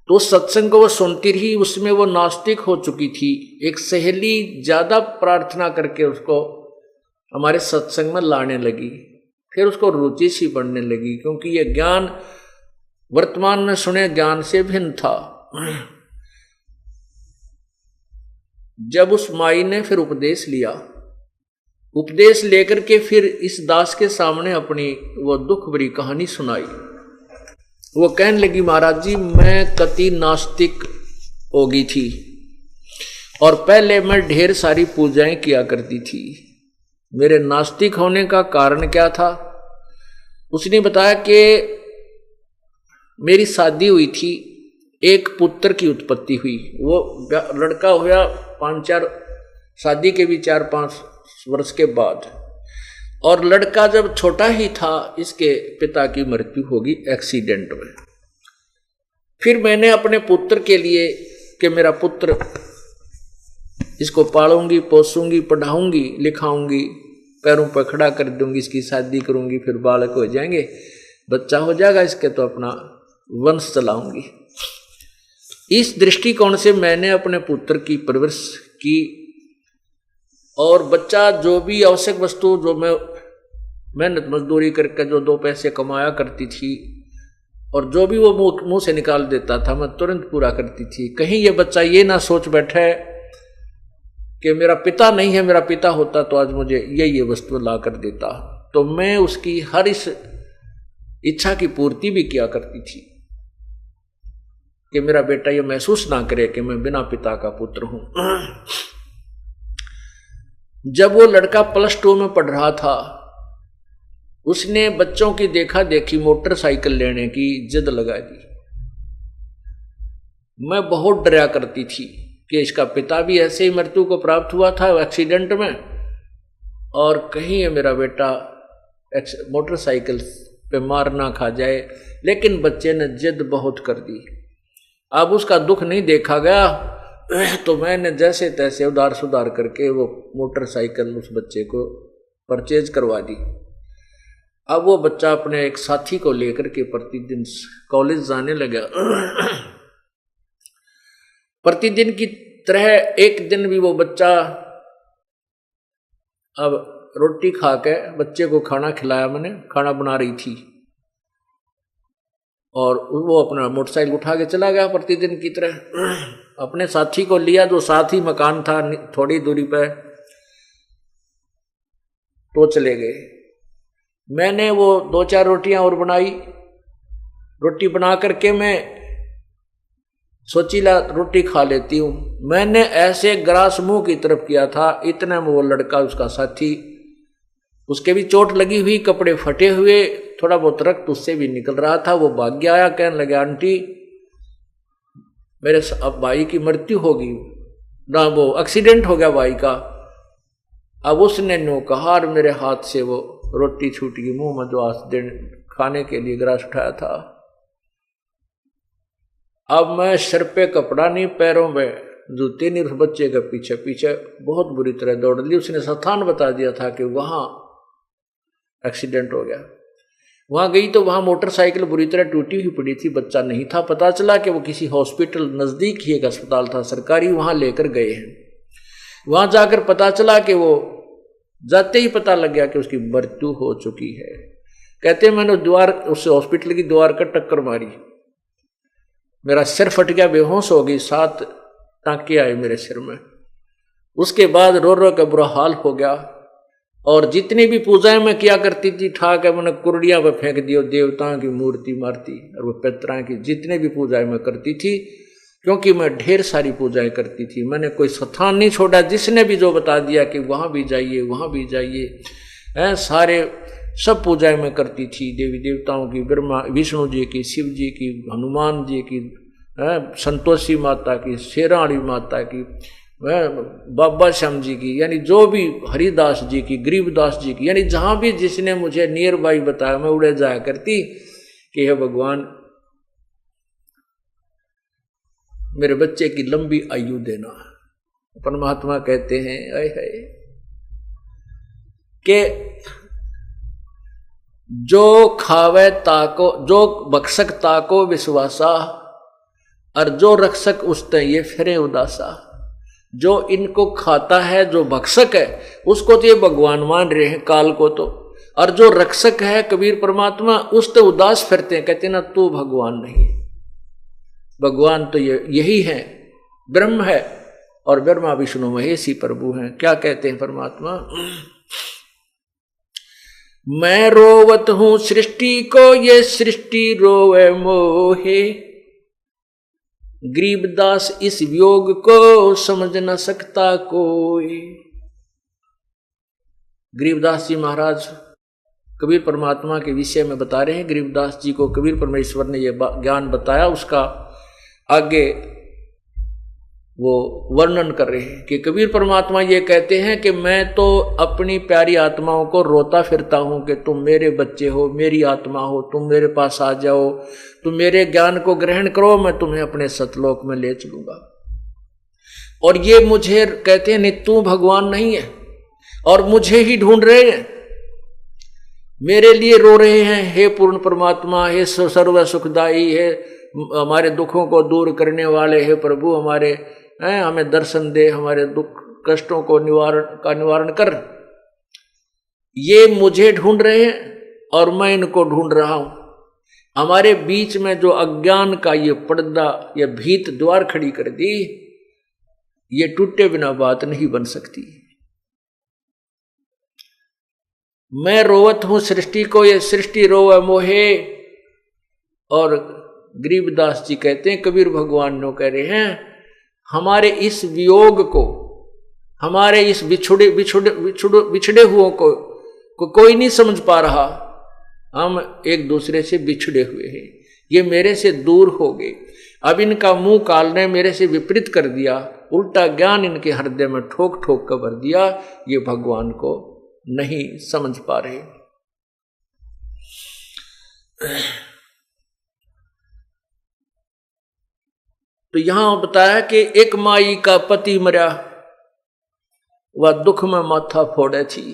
तो उस सत्संग को वो सुनती रही, उसमें वो नास्तिक हो चुकी थी। एक सहेली ज्यादा प्रार्थना करके उसको हमारे सत्संग में लाने लगी, फिर उसको रुचि सी बढ़ने लगी, क्योंकि ये ज्ञान वर्तमान में सुने ज्ञान से भिन्न था। जब उस माई ने फिर उपदेश लिया, उपदेश लेकर के फिर इस दास के सामने अपनी वो दुख भरी कहानी सुनाई। वो कहने लगी, महाराज जी मैं कति नास्तिक हो गई थी, और पहले मैं ढेर सारी पूजाएं किया करती थी। मेरे नास्तिक होने का कारण क्या था, उसने बताया कि मेरी शादी हुई थी, एक पुत्र की उत्पत्ति हुई। वो लड़का हुआ 5-4 शादी के भी 4-5 वर्ष के बाद, और लड़का जब छोटा ही था इसके पिता की मृत्यु होगी एक्सीडेंट में। फिर मैंने अपने पुत्र के लिए कि मेरा पुत्र, इसको पालूंगी पोसूंगी पढ़ाऊंगी लिखाऊंगी, पैरों पर खड़ा कर दूंगी, इसकी शादी करूंगी, फिर बालक हो जाएंगे, बच्चा हो जाएगा इसके, तो अपना वंश चलाऊंगी। इस दृष्टिकोण से मैंने अपने पुत्र की परवरिश की और बच्चा जो भी आवश्यक वस्तु जो मैं मेहनत मजदूरी करके जो 2 पैसे कमाया करती थी और जो भी वो मुंह से निकाल देता था मैं तुरंत पूरा करती थी। कहीं ये बच्चा ये ना सोच बैठे कि मेरा पिता नहीं है, मेरा पिता होता तो आज मुझे ये वस्तु ला कर देता। तो मैं उसकी हर इस इच्छा की पूर्ति भी किया करती थी कि मेरा बेटा ये महसूस ना करे कि मैं बिना पिता का पुत्र हूं। जब वो लड़का +2 में पढ़ रहा था, उसने बच्चों की देखा देखी मोटरसाइकिल लेने की जिद लगा दी। मैं बहुत डरा करती थी कि इसका पिता भी ऐसे ही मृत्यु को प्राप्त हुआ था एक्सीडेंट में, और कहीं ये मेरा बेटा मोटरसाइकिल पे मार ना खा जाए। लेकिन बच्चे ने जिद बहुत कर दी। अब उसका दुख नहीं देखा गया, तो मैंने जैसे तैसे उधार सुधार करके वो मोटरसाइकिल उस बच्चे को परचेज करवा दी। अब वो बच्चा अपने एक साथी को लेकर के प्रतिदिन कॉलेज जाने लगा। प्रतिदिन की तरह एक दिन भी वो बच्चा अब रोटी खा के बच्चे को खाना खिलाया, मैंने खाना बना रही थी, और वो अपना मोटरसाइकिल उठा के चला गया प्रतिदिन की तरह। अपने साथी को लिया जो साथ ही मकान था थोड़ी दूरी पर, तो चले गए। मैंने वो 2-4 रोटियां और बनाई। रोटी बना करके मैं सोचीला रोटी खा लेती हूं। मैंने ऐसे ग्रास मुंह की तरफ किया था, इतने में वो लड़का उसका साथी, उसके भी चोट लगी हुई, कपड़े फटे हुए, थोड़ा बहुत रक्त उससे भी निकल रहा था। वो भाग गया आया, कहने लगा आंटी मेरे अब भाई की मृत्यु होगी ना, वो एक्सीडेंट हो गया भाई का। अब उसने नो कहा और मेरे हाथ से वो रोटी छूट गई मुंह में, जो आज खाने के लिए ग्रास उठाया था। अब मैं सिर पे कपड़ा नहीं, पैरों में जूते नहीं, उस बच्चे के पीछे पीछे बहुत बुरी तरह दौड़ ली। उसने स्थान बता दिया था कि वहां एक्सीडेंट हो गया। वहां गई तो वहां मोटरसाइकिल बुरी तरह टूटी हुई पड़ी थी, बच्चा नहीं था। पता चला कि वो किसी हॉस्पिटल, नजदीक ही एक अस्पताल था सरकारी, वहां लेकर गए हैं। वहां जाकर पता चला कि वो जाते ही पता लग गया कि उसकी मृत्यु हो चुकी है। कहते मैंने द्वार, उस हॉस्पिटल की द्वार का टक्कर मारी, मेरा सिर फट गया, बेहोश हो गई, 7 टांके आए मेरे सिर में। उसके बाद रो रो का बुरा हाल हो गया। और जितनी भी पूजाएं मैं किया करती थी, ठाक मैंने कुर्डियां पर फेंक दियो, देवताओं की मूर्ति मारती, और वो पितरों की जितने भी पूजाएं मैं करती थी, क्योंकि मैं ढेर सारी पूजाएं करती थी। मैंने कोई स्थान नहीं छोड़ा, जिसने भी जो बता दिया कि वहां भी जाइए वहां भी जाइए, सारे सब पूजाएं मैं करती थी, देवी देवताओं की, ब्रह्मा विष्णु जी की, शिव जी की, हनुमान जी की, संतोषी माता की, शेरावाली माता की, बाबा श्याम जी की, यानी जो भी हरिदास जी की, गरीबदास जी की, यानी जहां भी जिसने मुझे नियर बाई बताया मैं उड़े जाया करती कि हे भगवान मेरे बच्चे की लंबी आयु देना। परमात्मा कहते हैं आए हाय कि जो खावे ताको, जो बख्शक ताको विश्वासा, और जो रक्षक उसते ये फिरे उदासा। जो इनको खाता है, जो भक्षक है, उसको तो ये भगवान मान रहे हैं काल को तो, और जो रक्षक है कबीर परमात्मा, उस तो उदास फिरते हैं, कहते ना तू भगवान नहीं, भगवान तो यही है, ब्रह्म है, और ब्रह्मा विष्णु महेश ही प्रभु हैं। क्या कहते हैं परमात्मा, मैं रोवत हूं सृष्टि को, ये सृष्टि रोवे मोहे, गरीबदास इस वियोग को समझ न सकता कोई। गरीबदास जी महाराज कबीर परमात्मा के विषय में बता रहे हैं। गरीबदास जी को कबीर परमेश्वर ने यह ज्ञान बताया, उसका आगे वो वर्णन कर रहे हैं कि कबीर परमात्मा ये कहते हैं कि मैं तो अपनी प्यारी आत्माओं को रोता फिरता हूं कि तुम मेरे बच्चे हो, मेरी आत्मा हो, तुम मेरे पास आ जाओ, तुम मेरे ज्ञान को ग्रहण करो, मैं तुम्हें अपने सतलोक में ले चलूंगा। और ये मुझे कहते हैं नहीं तू भगवान नहीं है, और मुझे ही ढूंढ रहे हैं, मेरे लिए रो रहे हैं, हे पूर्ण परमात्मा, हे सर्व सुखदाई, हे हमारे दुखों को दूर करने वाले, हे प्रभु हमारे हमें दर्शन दे, हमारे दुख कष्टों को निवारण कर। ये मुझे ढूंढ रहे हैं और मैं इनको ढूंढ रहा हूं। हमारे बीच में जो अज्ञान का ये पर्दा, ये भीत द्वार खड़ी कर दी, ये टूटे बिना बात नहीं बन सकती। मैं रोवत हूं सृष्टि को, ये सृष्टि रोवे मोहे। और गरीबदास जी कहते हैं, कबीर भगवान ने कह रहे हैं, हमारे इस वियोग को, हमारे इस बिछड़े हुओं को कोई नहीं समझ पा रहा। हम एक दूसरे से बिछड़े हुए हैं, ये मेरे से दूर हो गए। अब इनका मुंह काल ने मेरे से विपरीत कर दिया, उल्टा ज्ञान इनके हृदय में ठोक ठोक कर भर दिया। ये भगवान को नहीं समझ पा रहे। तो यहां बताया कि एक माई का पति मरा, वह दुख में माथा फोड़े थी।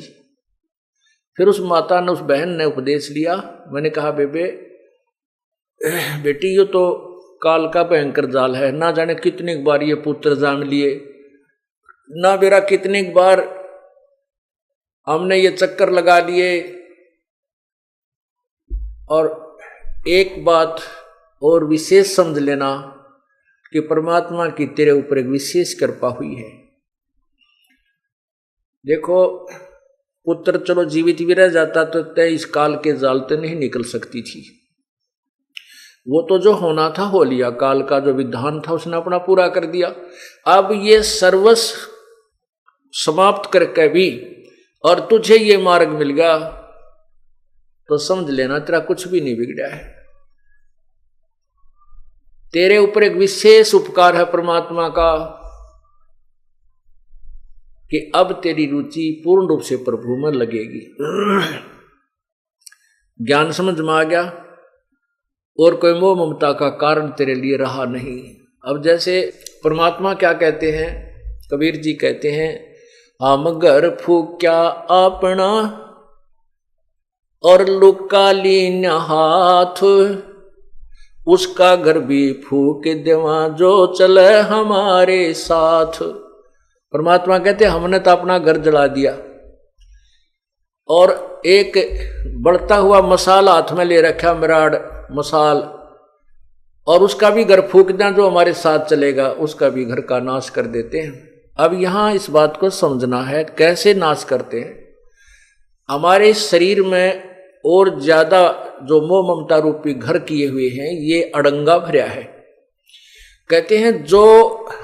फिर उस माता ने, उस बहन ने उपदेश लिया। मैंने कहा, बेटी ये तो काल का भयंकर जाल है, ना जाने कितनी बार ये पुत्र जान लिए, ना बेरा कितनी बार हमने ये चक्कर लगा लिए। और एक बात और विशेष समझ लेना कि परमात्मा की तेरे ऊपर एक विशेष कृपा हुई है। देखो, पुत्र चलो जीवित भी रह जाता तो तय इस काल के जाल से नहीं निकल सकती थी। वो तो जो होना था हो लिया, काल का जो विधान था उसने अपना पूरा कर दिया। अब ये सर्वस्व समाप्त करके भी और तुझे ये मार्ग मिल गया तो समझ लेना तेरा कुछ भी नहीं बिगड़ा है। तेरे ऊपर एक विशेष उपकार है परमात्मा का कि अब तेरी रुचि पूर्ण रूप से प्रभु में लगेगी। ज्ञान समझ में आ गया और कोई मोह ममता का कारण तेरे लिए रहा नहीं। अब जैसे परमात्मा क्या कहते हैं, कबीर जी कहते हैं, हम घर फूक्या अपना और लुका लीन हाथ, उसका घर भी फूक देवा जो चले हमारे साथ। परमात्मा कहते हमने तो अपना घर जला दिया और एक बढ़ता हुआ मसाल हाथ में ले रखा, मिराड मसाल, और उसका भी घर फूक दें जो हमारे साथ चलेगा, उसका भी घर का नाश कर देते हैं। अब यहां इस बात को समझना है, कैसे नाश करते हैं। हमारे शरीर में और ज्यादा जो मोह ममता रूपी घर किए हुए हैं, ये अड़ंगा भरा है। कहते हैं जो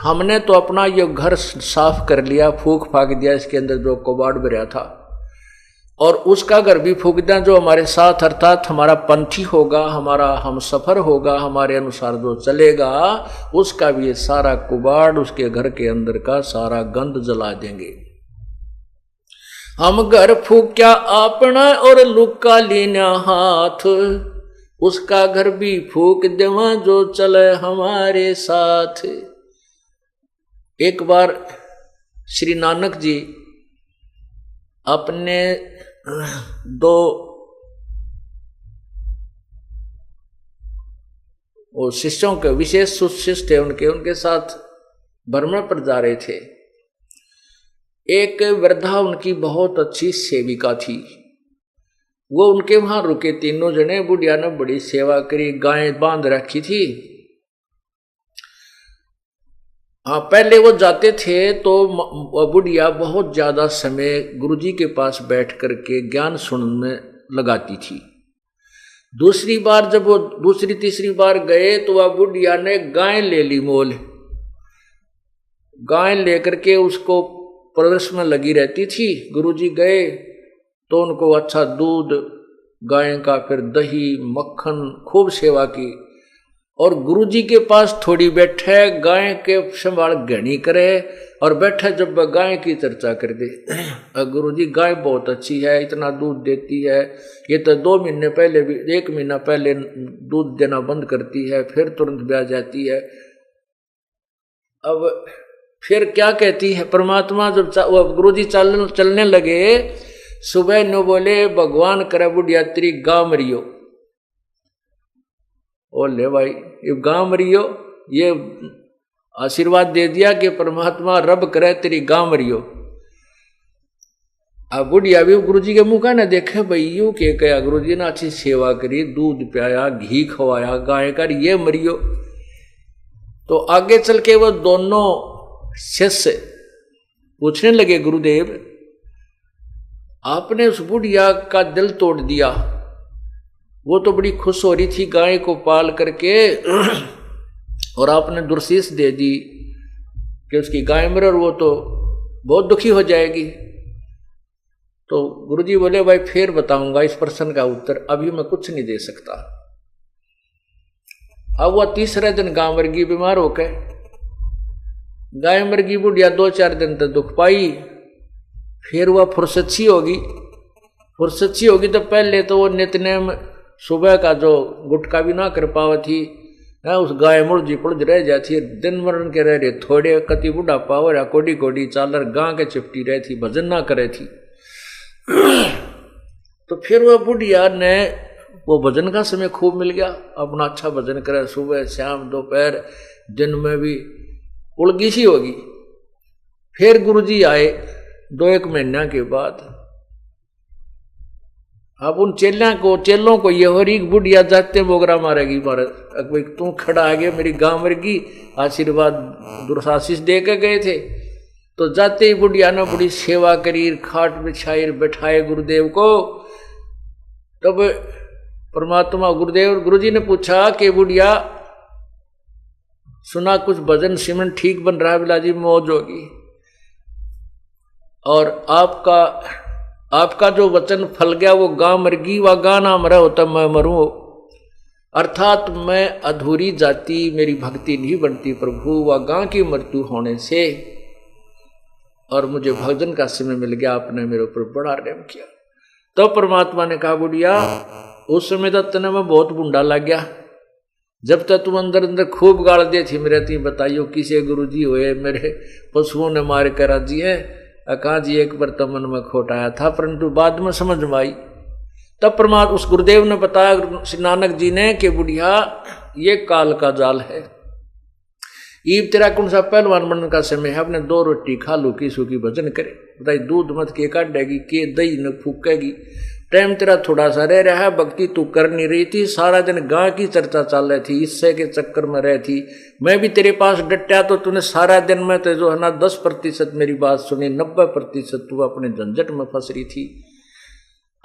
हमने तो अपना ये घर साफ कर लिया, फूक फाक दिया, इसके अंदर जो कबाड़ भरा था, और उसका घर भी फूक दिया जो हमारे साथ, अर्थात हमारा पंथी होगा, हमारा हम सफर होगा, हमारे अनुसार जो चलेगा, उसका भी ये सारा कबाड़, उसके घर के अंदर का सारा गंद जला देंगे। हम घर फूक्या अपना और लुका लीना हाथ, उसका घर भी फूक देवा जो चले हमारे साथ। एक बार श्री नानक जी अपने दो शिष्यों के, विशेष शिष्य थे उनके साथ भ्रमण पर जा रहे थे। एक वृद्धा उनकी बहुत अच्छी सेविका थी, वो उनके वहां रुके, तीनों जने। बुढ़िया ने बड़ी सेवा करी, गायें बांध रखी थी। हाँ, पहले वो जाते थे तो बुढ़िया बहुत ज्यादा समय गुरुजी के पास बैठ करके ज्ञान सुनने में लगाती थी। दूसरी बार जब वो दूसरी तीसरी बार गए तो वह बुढ़िया ने गाय ले ली मोल। गाय लेकर के उसको परवरिश में लगी रहती थी। गुरुजी गए तो उनको अच्छा दूध गाय का, फिर दही मक्खन, खूब सेवा की। और गुरुजी के पास थोड़ी बैठे, गाय के संभाल घनी करे और बैठे जब गाय की चर्चा कर दे। गुरुजी गाय बहुत अच्छी है, इतना दूध देती है, ये तो 2 महीने पहले भी, 1 महीना पहले दूध देना बंद करती है, फिर तुरंत ब्याह जाती है। अब फिर क्या कहती है परमात्मा, जब गुरुजी चलने लगे, सुबह न बोले भगवान करे बुढ़िया तेरी गांव मरियो। ओ ले भाई, ये गांव मरियो, ये आशीर्वाद दे दिया कि परमात्मा रब करे तेरी गांव मरियो। अब बुढ़िया भी गुरु जी के मुंह का ना देखे भाई यू के कया गुरु जी ने अच्छी सेवा करी, दूध पियाया, घी खवाया, गाय कर ये मरियो। तो आगे चल के वो दोनों शिष्य पूछने लगे गुरुदेव आपने उस बुढ़िया का दिल तोड़ दिया, वो तो बड़ी खुश हो रही थी गाय को पाल करके और आपने दुर्शीष दे दी कि उसकी गाय मरे और वो तो बहुत दुखी हो जाएगी। तो गुरुजी बोले भाई फिर बताऊंगा इस प्रश्न का उत्तर, अभी मैं कुछ नहीं दे सकता। अब वह तीसरे दिन गाय मरगी बीमार होकर, गाय मरगी बुढ़िया 2-4 दिन तक दुख पाई, फिर वह फुर्सत होगी तो पहले तो वो नित्यनेम सुबह का जो गुटका भी ना कर पावा थी, उस गाय मुड़जी पुड़ज रह जाती, दिन मरण के रह रहे थोड़े कति बुढ़ा पावर या कोडी कोडी चालर गां के चिपटी रही थी, भजन ना करे थी। तो फिर वह बुढ़िया ने वो भजन का समय खूब मिल गया, अपना अच्छा भजन करे सुबह शाम दोपहर दिन में भी, उलगी सी होगी। फिर गुरुजी आए 2-1 महीना के बाद। अब उन चेलों को ये हो रही बुढ़िया जाते बोगरा मारेगी भारत, तू खड़ा आ गया मेरी गांव मरगी, आशीर्वाद दुर्शाशीष दे के गए थे। तो जाते ही बुढ़िया ने बड़ी सेवा करी, खाट बिछाई, बैठाए गुरुदेव को। तब परमात्मा गुरुजी ने पूछा कि बुढ़िया सुना कुछ भजन सिमरन ठीक बन रहा है, बिलाजी मौज होगी, और आपका जो वचन फल गया वो गां मरगी व गां ना मरा होता मैं मरूं, अर्थात मैं अधूरी जाति मेरी भक्ति नहीं बनती प्रभु व गां की मृत्यु होने से, और मुझे भजन का समय मिल गया, आपने मेरे ऊपर बड़ा रहम किया। तो परमात्मा ने कहा बुढ़िया उस समय तक तने मैं बहुत बुंडा लग गया, जब तक तुम अंदर अंदर खूब गाल दे थी मेरे ती बताइयो किसे गुरुजी हुए मेरे पशुओं ने मार कर राजी है, कहा जी एक बार तो मन में खोट आया था, परंतु बाद में समझ में आई। तब परमात्मा उस गुरुदेव ने बताया श्री नानक जी ने कि बुढ़िया ये काल का जाल है, ईब तेरा कौन सा पहलवान बनने का समय है, अपने 2 रोटी खा लू की सूखी भजन करे, बताई दूध मत के काटेगी के दही न फूकेगी, टाइम तेरा थोड़ा सा रह रहा है, भक्ति तू कर नहीं रही थी, सारा दिन गां की चर्चा चल रही थी, इससे के चक्कर में रह थी, मैं भी तेरे पास डटा तो तूने सारा दिन में तो जो है ना 10% मेरी बात सुनी, 90% तू अपने झंझट में फंस रही थी।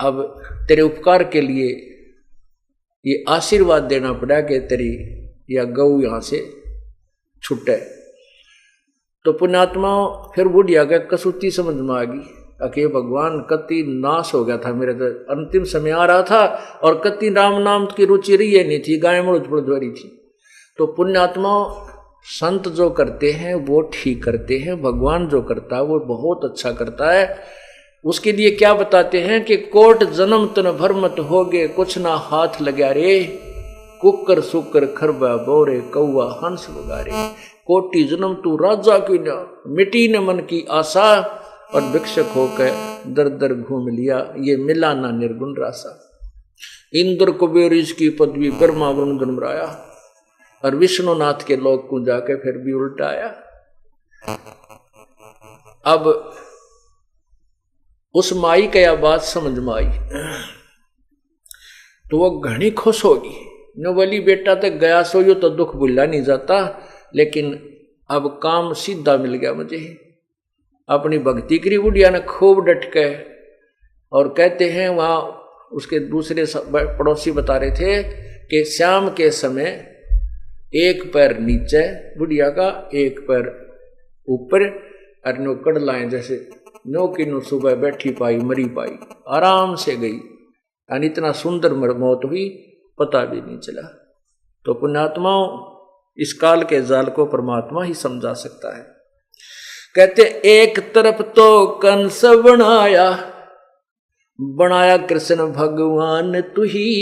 अब तेरे उपकार के लिए ये आशीर्वाद देना पड़ा कि तेरी या गऊ यहां से छुटे। तो पुण्यात्मा फिर बुढ़िया का कसूती समझ में आ गई, अके भगवान कति नाश हो गया था, मेरे तो अंतिम समय आ रहा था और कति राम नाम की रुचि रही नहीं थी, गाय मुड़ रही थी। तो पुण्यात्मा संत जो करते हैं वो ठीक करते हैं, भगवान जो करता है वो बहुत अच्छा करता है। उसके लिए क्या बताते हैं कि कोट जन्म तन भर मत होगे कुछ ना हाथ लगा रे, कुकर सुकर खरबा बोरे कौआ हंस वगारे, कोटि जन्म तू राजा की न मिटी न मन की आशा, और भिक्षक होकर दर दर घूम लिया ये मिला ना निर्गुण रासा। इंद्र कुबेर इसकी पदवी ब्रह्मा वरुण धर्मराया, और विष्णुनाथ के लोक को जाके फिर भी उल्टा आया। अब उस माई का यह बात समझ में आई तो वो घनी खुश होगी, न बोली बेटा तक गया सो यो तो दुख भूला नहीं जाता, लेकिन अब काम सीधा मिल गया मुझे। अपनी भक्ति करी बुढ़िया ने खूब डट के, और कहते हैं वहां उसके दूसरे पड़ोसी बता रहे थे कि शाम के समय एक पैर नीचे बुढ़िया का, एक पैर ऊपर, और नो कड़लाएं जैसे नो की नो सुबह बैठी पाई मरी पाई, आराम से गई, यानी इतना सुंदर मौत हुई पता भी नहीं चला। तो पुण्यात्माओं इस काल के जाल को परमात्मा ही समझा सकता है। कहते एक तरफ तो कंस बनाया कृष्ण भगवान तू ही,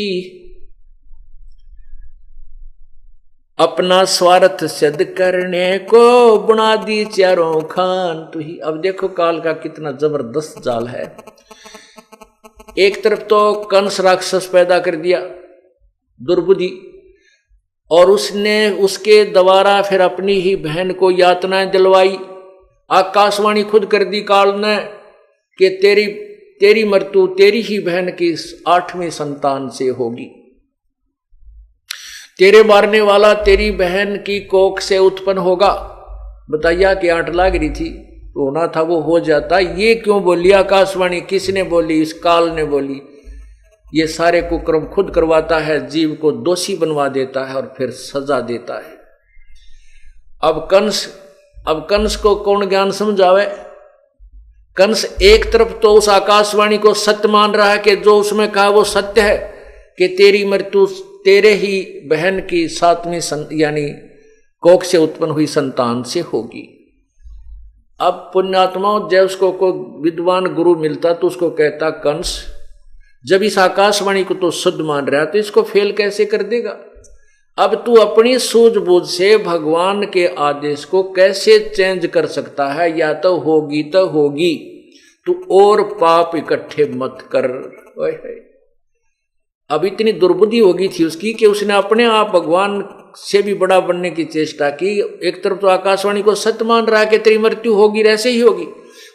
अपना स्वार्थ सिद्ध करने को बना दी चारों खान तू ही। अब देखो काल का कितना जबरदस्त जाल है। एक तरफ तो कंस राक्षस पैदा कर दिया दुर्बुद्धि, और उसने उसके द्वारा फिर अपनी ही बहन को यातनाएं दिलवाई। आकाशवाणी खुद कर दी काल ने कि तेरी मृत्यु तेरी ही बहन की 8वीं संतान से होगी, तेरे मारने वाला तेरी बहन की कोख से उत्पन्न होगा। बताइया कि 8 लाग रही थी तो होना था वो हो जाता। ये क्यों बोली आकाशवाणी? किसने बोली? इस काल ने बोली। ये सारे कुकर्म खुद करवाता है, जीव को दोषी बनवा देता है और फिर सजा देता है। अब कंस को कौन ज्ञान समझावे? कंस एक तरफ तो उस आकाशवाणी को सत्य मान रहा है कि जो उसमें कहा वो सत्य है कि तेरी मृत्यु तेरे ही बहन की 7वीं यानी कोख से उत्पन्न हुई संतान से होगी। अब पुण्यात्माओं, जब उसको कोई विद्वान गुरु मिलता तो उसको कहता, कंस जब इस आकाशवाणी को तो शुद्ध मान रहा तो इसको फेल कैसे कर देगा? अब तू अपनी सूझबूझ से भगवान के आदेश को कैसे चेंज कर सकता है? या तो होगी तो होगी, तू और पाप इकट्ठे मत कर। अब इतनी दुर्बुद्धि होगी थी उसकी कि उसने अपने आप भगवान से भी बड़ा बनने की चेष्टा की। एक तरफ तो आकाशवाणी को सत्य मान रहा है कि तेरी मृत्यु होगी, ऐसे ही होगी,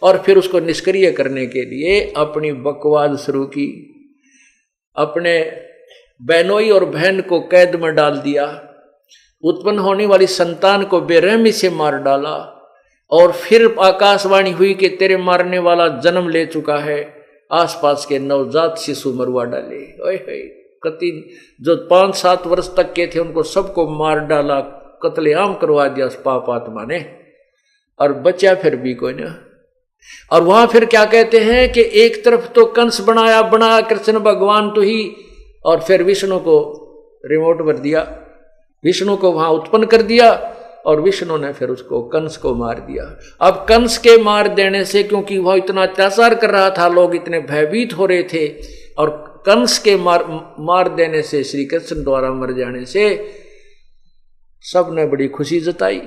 और फिर उसको निष्क्रिय करने के लिए अपनी बकवाद शुरू की। अपने बहनोई और बहन को कैद में डाल दिया, उत्पन्न होने वाली संतान को बेरहमी से मार डाला, और फिर आकाशवाणी हुई कि तेरे मारने वाला जन्म ले चुका है। आसपास के नवजात शिशु मरवा डाले। ओए कति जो 5-7 वर्ष तक के थे उनको सबको मार डाला, कत्लेआम करवा दिया उस पाप आत्मा ने, और बचा फिर भी कोई ना। और वहां फिर क्या कहते हैं कि एक तरफ तो कंस बनाया कृष्ण भगवान तो ही, और फिर विष्णु को रिमोट भर दिया, विष्णु को वहां उत्पन्न कर दिया, और विष्णु ने फिर उसको कंस को मार दिया। अब कंस के मार देने से, क्योंकि वह इतना अत्याचार कर रहा था, लोग इतने भयभीत हो रहे थे, और कंस के मार देने से, श्री कृष्ण द्वारा मर जाने से सबने बड़ी खुशी जताई।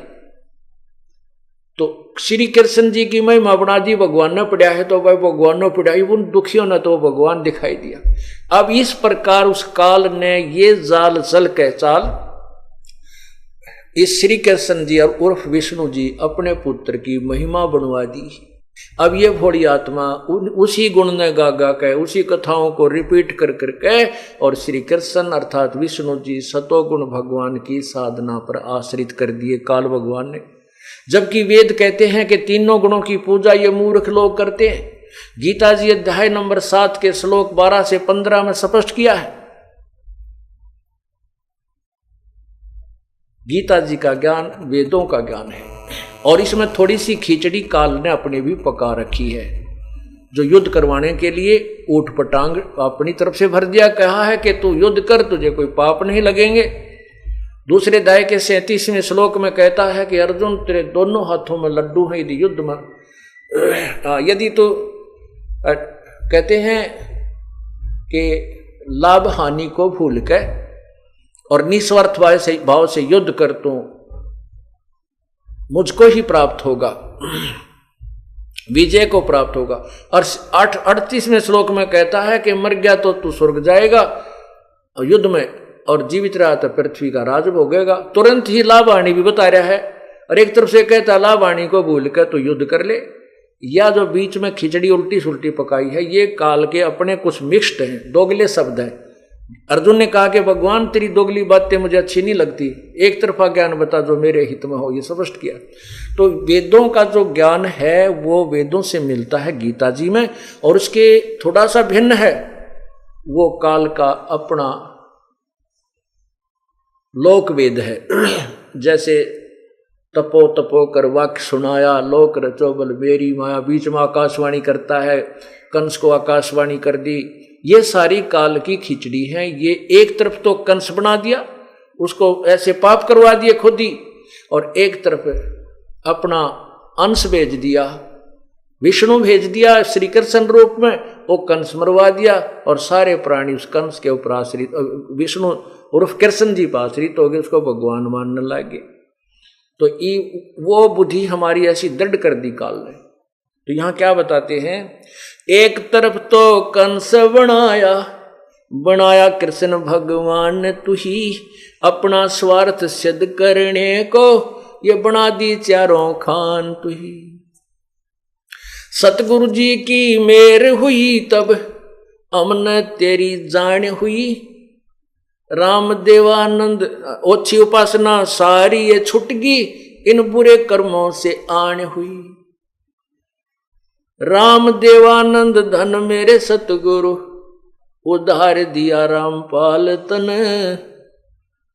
तो श्री कृष्ण जी की महिमा बना दी, भगवान ने पढ़ा है तो भाई भगवान ने पढ़ाई, उन दुखियों ने तो भगवान दिखाई दिया। अब इस प्रकार उस काल ने ये जाल चल के चाल इस श्री कृष्ण जी और उर्फ विष्णु जी अपने पुत्र की महिमा बनवा दी। अब ये भोड़ी आत्मा उसी गुण ने गा गा के, उसी कथाओं को रिपीट कर करके, और श्री कृष्ण अर्थात विष्णु जी सतोगुण भगवान की साधना पर आश्रित कर दिए काल भगवान ने। जबकि वेद कहते हैं कि तीनों गुणों की पूजा ये मूर्ख लोग करते हैं। गीता जी अध्याय नंबर 7 के श्लोक 12 से 15 में स्पष्ट किया है। गीता जी का ज्ञान वेदों का ज्ञान है, और इसमें थोड़ी सी खिचड़ी काल ने अपनी भी पका रखी है, जो युद्ध करवाने के लिए ऊट पटांग अपनी तरफ से भर दिया। कहा है कि तू युद्ध कर, तुझे कोई पाप नहीं लगेंगे। दूसरे अध्याय के 37वें श्लोक में कहता है कि अर्जुन तेरे दोनों हाथों में लड्डू है, यदि युद्ध में यदि तो कहते हैं कि लाभ हानि को भूल के और निस्वार्थ भाव से युद्ध कर तो मुझको ही प्राप्त होगा, विजय को प्राप्त होगा। और 38वें श्लोक में कहता है कि मर गया तो तू स्वर्ग जाएगा युद्ध में, और जीवित रहा तो पृथ्वी का राज भोगेगा। तुरंत ही लाभाणी भी बता रहा है, और एक तरफ से कहता लाभाणी को भूल कर तो युद्ध कर ले। या जो बीच में खिचड़ी उल्टी सुल्टी पकाई है, ये काल के अपने कुछ मिक्स्ड हैं, दोगले शब्द हैं। अर्जुन ने कहा कि भगवान तेरी दोगली बातें मुझे अच्छी नहीं लगती, एक तरफा ज्ञान बता जो मेरे हित में हो, ये स्पष्ट किया। तो वेदों का जो ज्ञान है वो वेदों से मिलता है गीता जी में, और उसके थोड़ा सा भिन्न है वो काल का अपना लोक वेद है। जैसे तपो तपो कर वाक्य सुनाया, लोक रचो बल मेरी माया, बीच में आकाशवाणी करता है, कंस को आकाशवाणी कर दी। ये सारी काल की खिचड़ी है। ये एक तरफ तो कंस बना दिया, उसको ऐसे पाप करवा दिए खुद ही, और एक तरफ अपना अंश भेज दिया, विष्णु भेज दिया श्री कृष्ण रूप में, वो कंस मरवा दिया, और सारे प्राणी उस कंस के ऊपर आश्रित, विष्णु उर्फ कृष्ण जी पर आश्रित हो गए, उसको भगवान मानने लगे। तो वो बुद्धि हमारी ऐसी दृढ़ कर दी काल ने। तो यहां क्या बताते हैं, एक तरफ तो कंस बनाया, बनाया कृष्ण भगवान ने तुही, अपना स्वार्थ सिद्ध करने को ये बना दी चारों खान तुही। सतगुरु जी की मेर हुई तब हमने तेरी जान हुई, राम देवानंद ओछी उपासना सारी ये छुटगी, इन बुरे कर्मों से आन हुई। राम देवानंद धन मेरे सतगुरु, उधार दिया रामपाल तन,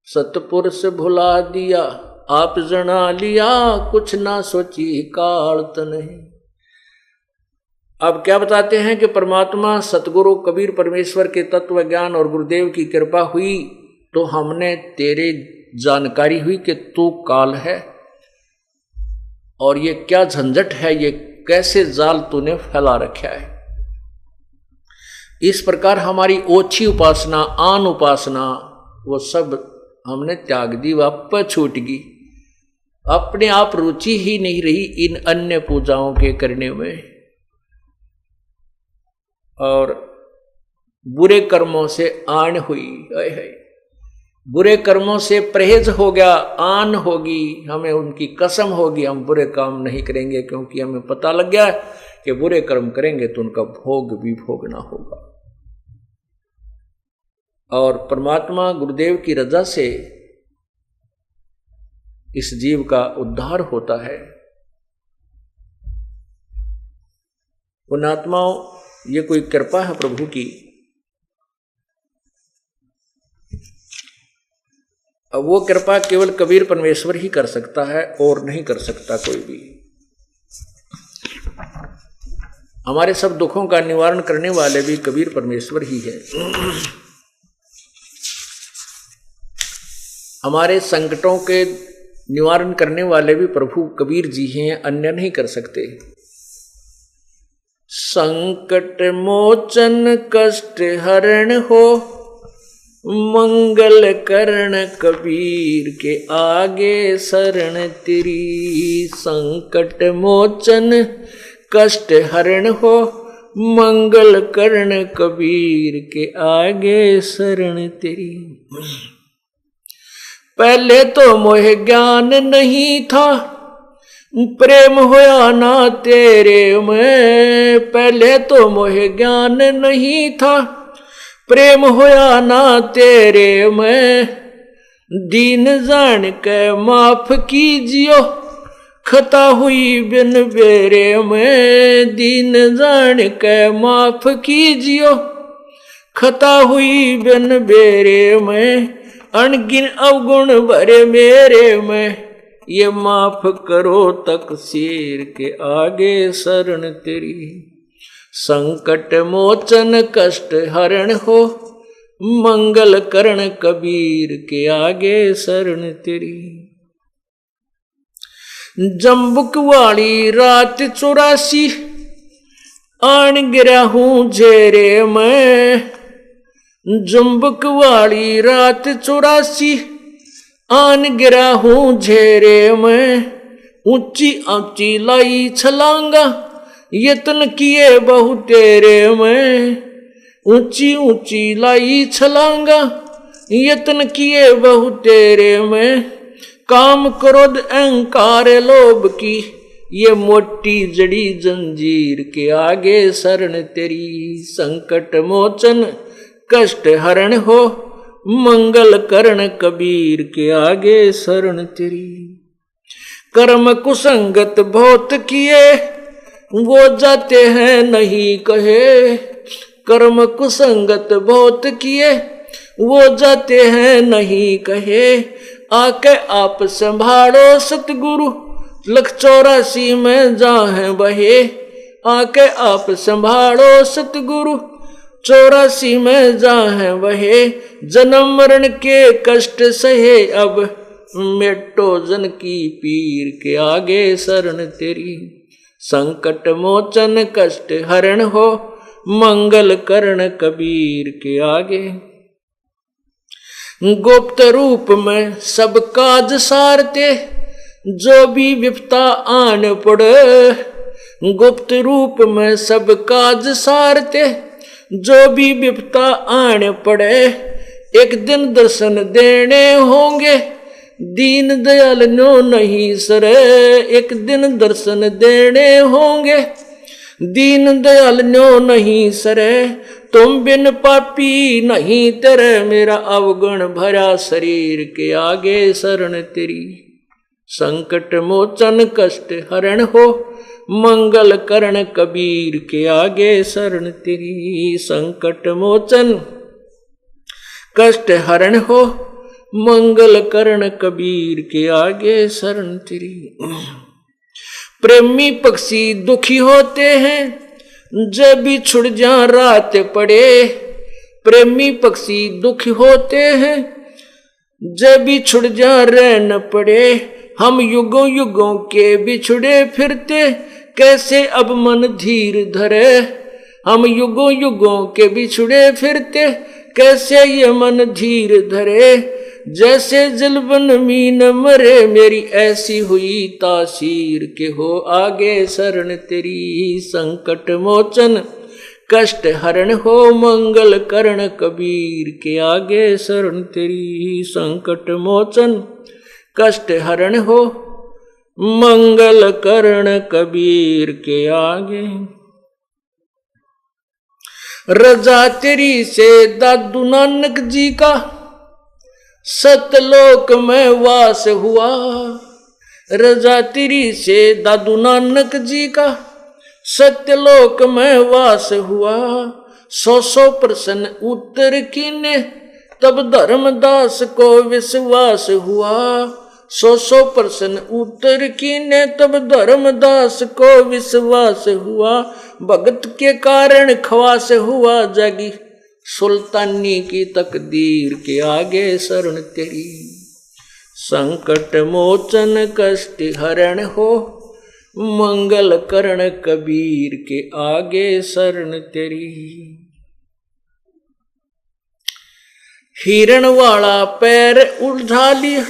सतपुरुष भुला दिया आप जना लिया, कुछ ना सोची काल तन। अब क्या बताते हैं कि परमात्मा सतगुरु कबीर परमेश्वर के तत्व ज्ञान और गुरुदेव की कृपा हुई तो हमने तेरे जानकारी हुई कि तू काल है और ये क्या झंझट है, ये कैसे जाल तूने फैला रखा है। इस प्रकार हमारी ओछी उपासना, आन उपासना, वो सब हमने त्याग दी, वापस छूट गई। अपने आप रुचि ही नहीं रही इन अन्य पूजाओं के करने में, और बुरे कर्मों से आन हुई। बुरे कर्मों से परहेज हो गया, आन होगी, हमें उनकी कसम होगी हम बुरे काम नहीं करेंगे, क्योंकि हमें पता लग गया कि बुरे कर्म करेंगे तो उनका भोग भी भोगना होगा। और परमात्मा गुरुदेव की रजा से इस जीव का उद्धार होता है। पुण्यात्माओं, ये कोई कृपा है प्रभु की। अब वो कृपा केवल कबीर परमेश्वर ही कर सकता है और नहीं कर सकता कोई भी। हमारे सब दुखों का निवारण करने वाले भी कबीर परमेश्वर ही है। हमारे संकटों के निवारण करने वाले भी प्रभु कबीर जी हैं, अन्य नहीं कर सकते। संकट मोचन कष्ट हरण हो, मंगल करण कबीर के आगे शरण तेरी। संकट मोचन कष्ट हरण हो, मंगल करण कबीर के आगे शरण तेरी। पहले तो मोह ज्ञान नहीं था, प्रेम होया ना तेरे में। पहले तो मोह ज्ञान नहीं था, प्रेम होया ना तेरे में। दीन जान के माफ कीजियो, खता हुई बिन बेरे में। दीन जान के माफ कीजियो, खता हुई बिन बेरे में। अनगिन अवगुण भरे मेरे में, ये माफ करो तकसीर के आगे शरण तेरी। संकट मोचन कष्ट हरण हो, मंगल करण कबीर के आगे शरण तेरी। जम्बुक वाली रात 84 आन गिरा हूं झेरे में। जम्बुक वाली रात 84 आन गिरा हूं झेरे में। ऊंची ऊंची लाई छलांगा, यत्न किए बहु तेरे में। ऊंची ऊंची लाई छलांगा, यत्न किए बहु तेरे में। काम क्रोध अहंकार लोभ की, ये मोटी जड़ी जंजीर के आगे शरण तेरी। संकट मोचन कष्ट हरण हो, मंगल करण कबीर के आगे शरण तेरी। कर्म कुसंगत बहुत किए, वो जाते हैं नहीं कहे। कर्म कुसंगत बहुत किए, वो जाते हैं नहीं कहे। आके आप संभालो सतगुरु, लख 84 में जाहे बहे। आके आप संभालो सतगुरु, 84 में जाहे वहे। जन्म मरण के कष्ट सहे, अब मेटो जन की पीर के आगे शरण तेरी। संकट मोचन कष्ट हरण हो, मंगल करण कबीर के आगे। गुप्त रूप में सब काज सारते, जो भी विपता आन पड़े। गुप्त रूप में सब काज सारते, जो भी विपता आने पड़े एक दिन दर्शन देने होंगे, दीन दयाल नो नहीं सरे एक दिन दर्शन देने होंगे, दीन दयाल नो नहीं सरे तुम बिन पापी नहीं तेरे, मेरा अवगुण भरा शरीर के आगे शरण तेरी। संकट मोचन कष्ट हरण हो मंगल करण कबीर के आगे शरण तेरी। संकट मोचन कष्ट हरण हो मंगल करण कबीर के आगे शरण तेरी। प्रेमी पक्षी दुखी होते हैं जब भी छुड़ जा रात पड़े, प्रेमी पक्षी दुखी होते हैं जब भी छुड़ जा रहन पड़े, हम युगों युगों के बिछुड़े फिरते कैसे अब मन धीर धरे, हम युगों युगों के बिछुड़े फिरते कैसे ये मन धीर धरे, जैसे जलबन मीन मरे मेरी ऐसी हुई तासीर के हो आगे शरण तेरी। संकट मोचन कष्ट हरण हो मंगल करण कबीर के आगे शरण तेरी। संकट मोचन कष्ट हरण हो मंगल करण कबीर के आगे। रजा तेरी से दादू नानक जी का सतलोक में वास हुआ, रजा तेरी से दादू नानक जी का सत्यलोक में वास हुआ। 100 प्रश्न उत्तर कीने तब धर्मदास को विश्वास हुआ, 100 प्रश्न उत्तर कीने तब धर्मदास को विश्वास हुआ। भगत के कारण ख्वास हुआ जागी सुल्तानी की तकदीर के आगे शरण तेरी। संकट मोचन कष्ट हरण हो मंगल करण कबीर के आगे शरण तेरी। हिरण वाला पैर उलझा लिया,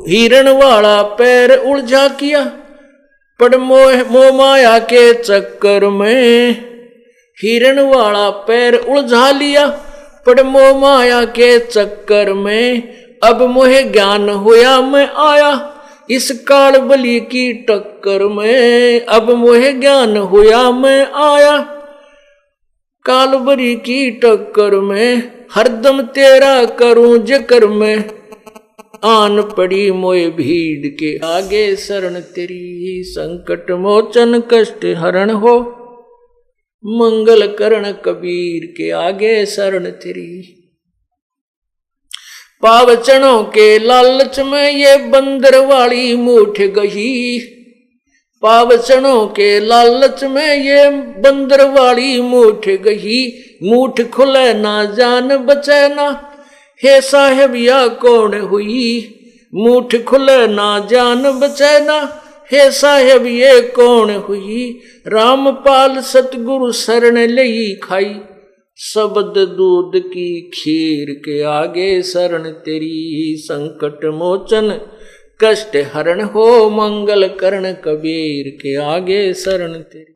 हिरण वाला पैर उलझा किया पड़ मोह माया के चक्कर में, हिरण वाला पैर उलझा लिया पड़ मोह माया के चक्कर में। अब मोहे ज्ञान होया मैं आया इस काल बलि की टक्कर में, अब मोहे ज्ञान होया मैं आया काल बलि की टक्कर में। हरदम तेरा करूं जिक्र में आन पड़ी मोए भीड़ के आगे शरण तेरी। संकट मोचन कष्ट हरण हो मंगल करण कबीर के आगे शरण तेरी। पावचनों के लालच में ये बंदर वाली मूठ गई, पावचनों के लालच में ये बंदर वाली मूठ गई। मूठ खुले ना जान बचे ना हे साहेब या कौन हुई, मूठ खुले ना जान बचे ना हे साहेब ये कौन हुई। रामपाल सतगुरु शरण लई खाई शब्द दूध की खीर के आगे शरण तेरी। संकट मोचन कष्ट हरण हो मंगल करण कबीर के आगे शरण तेरी।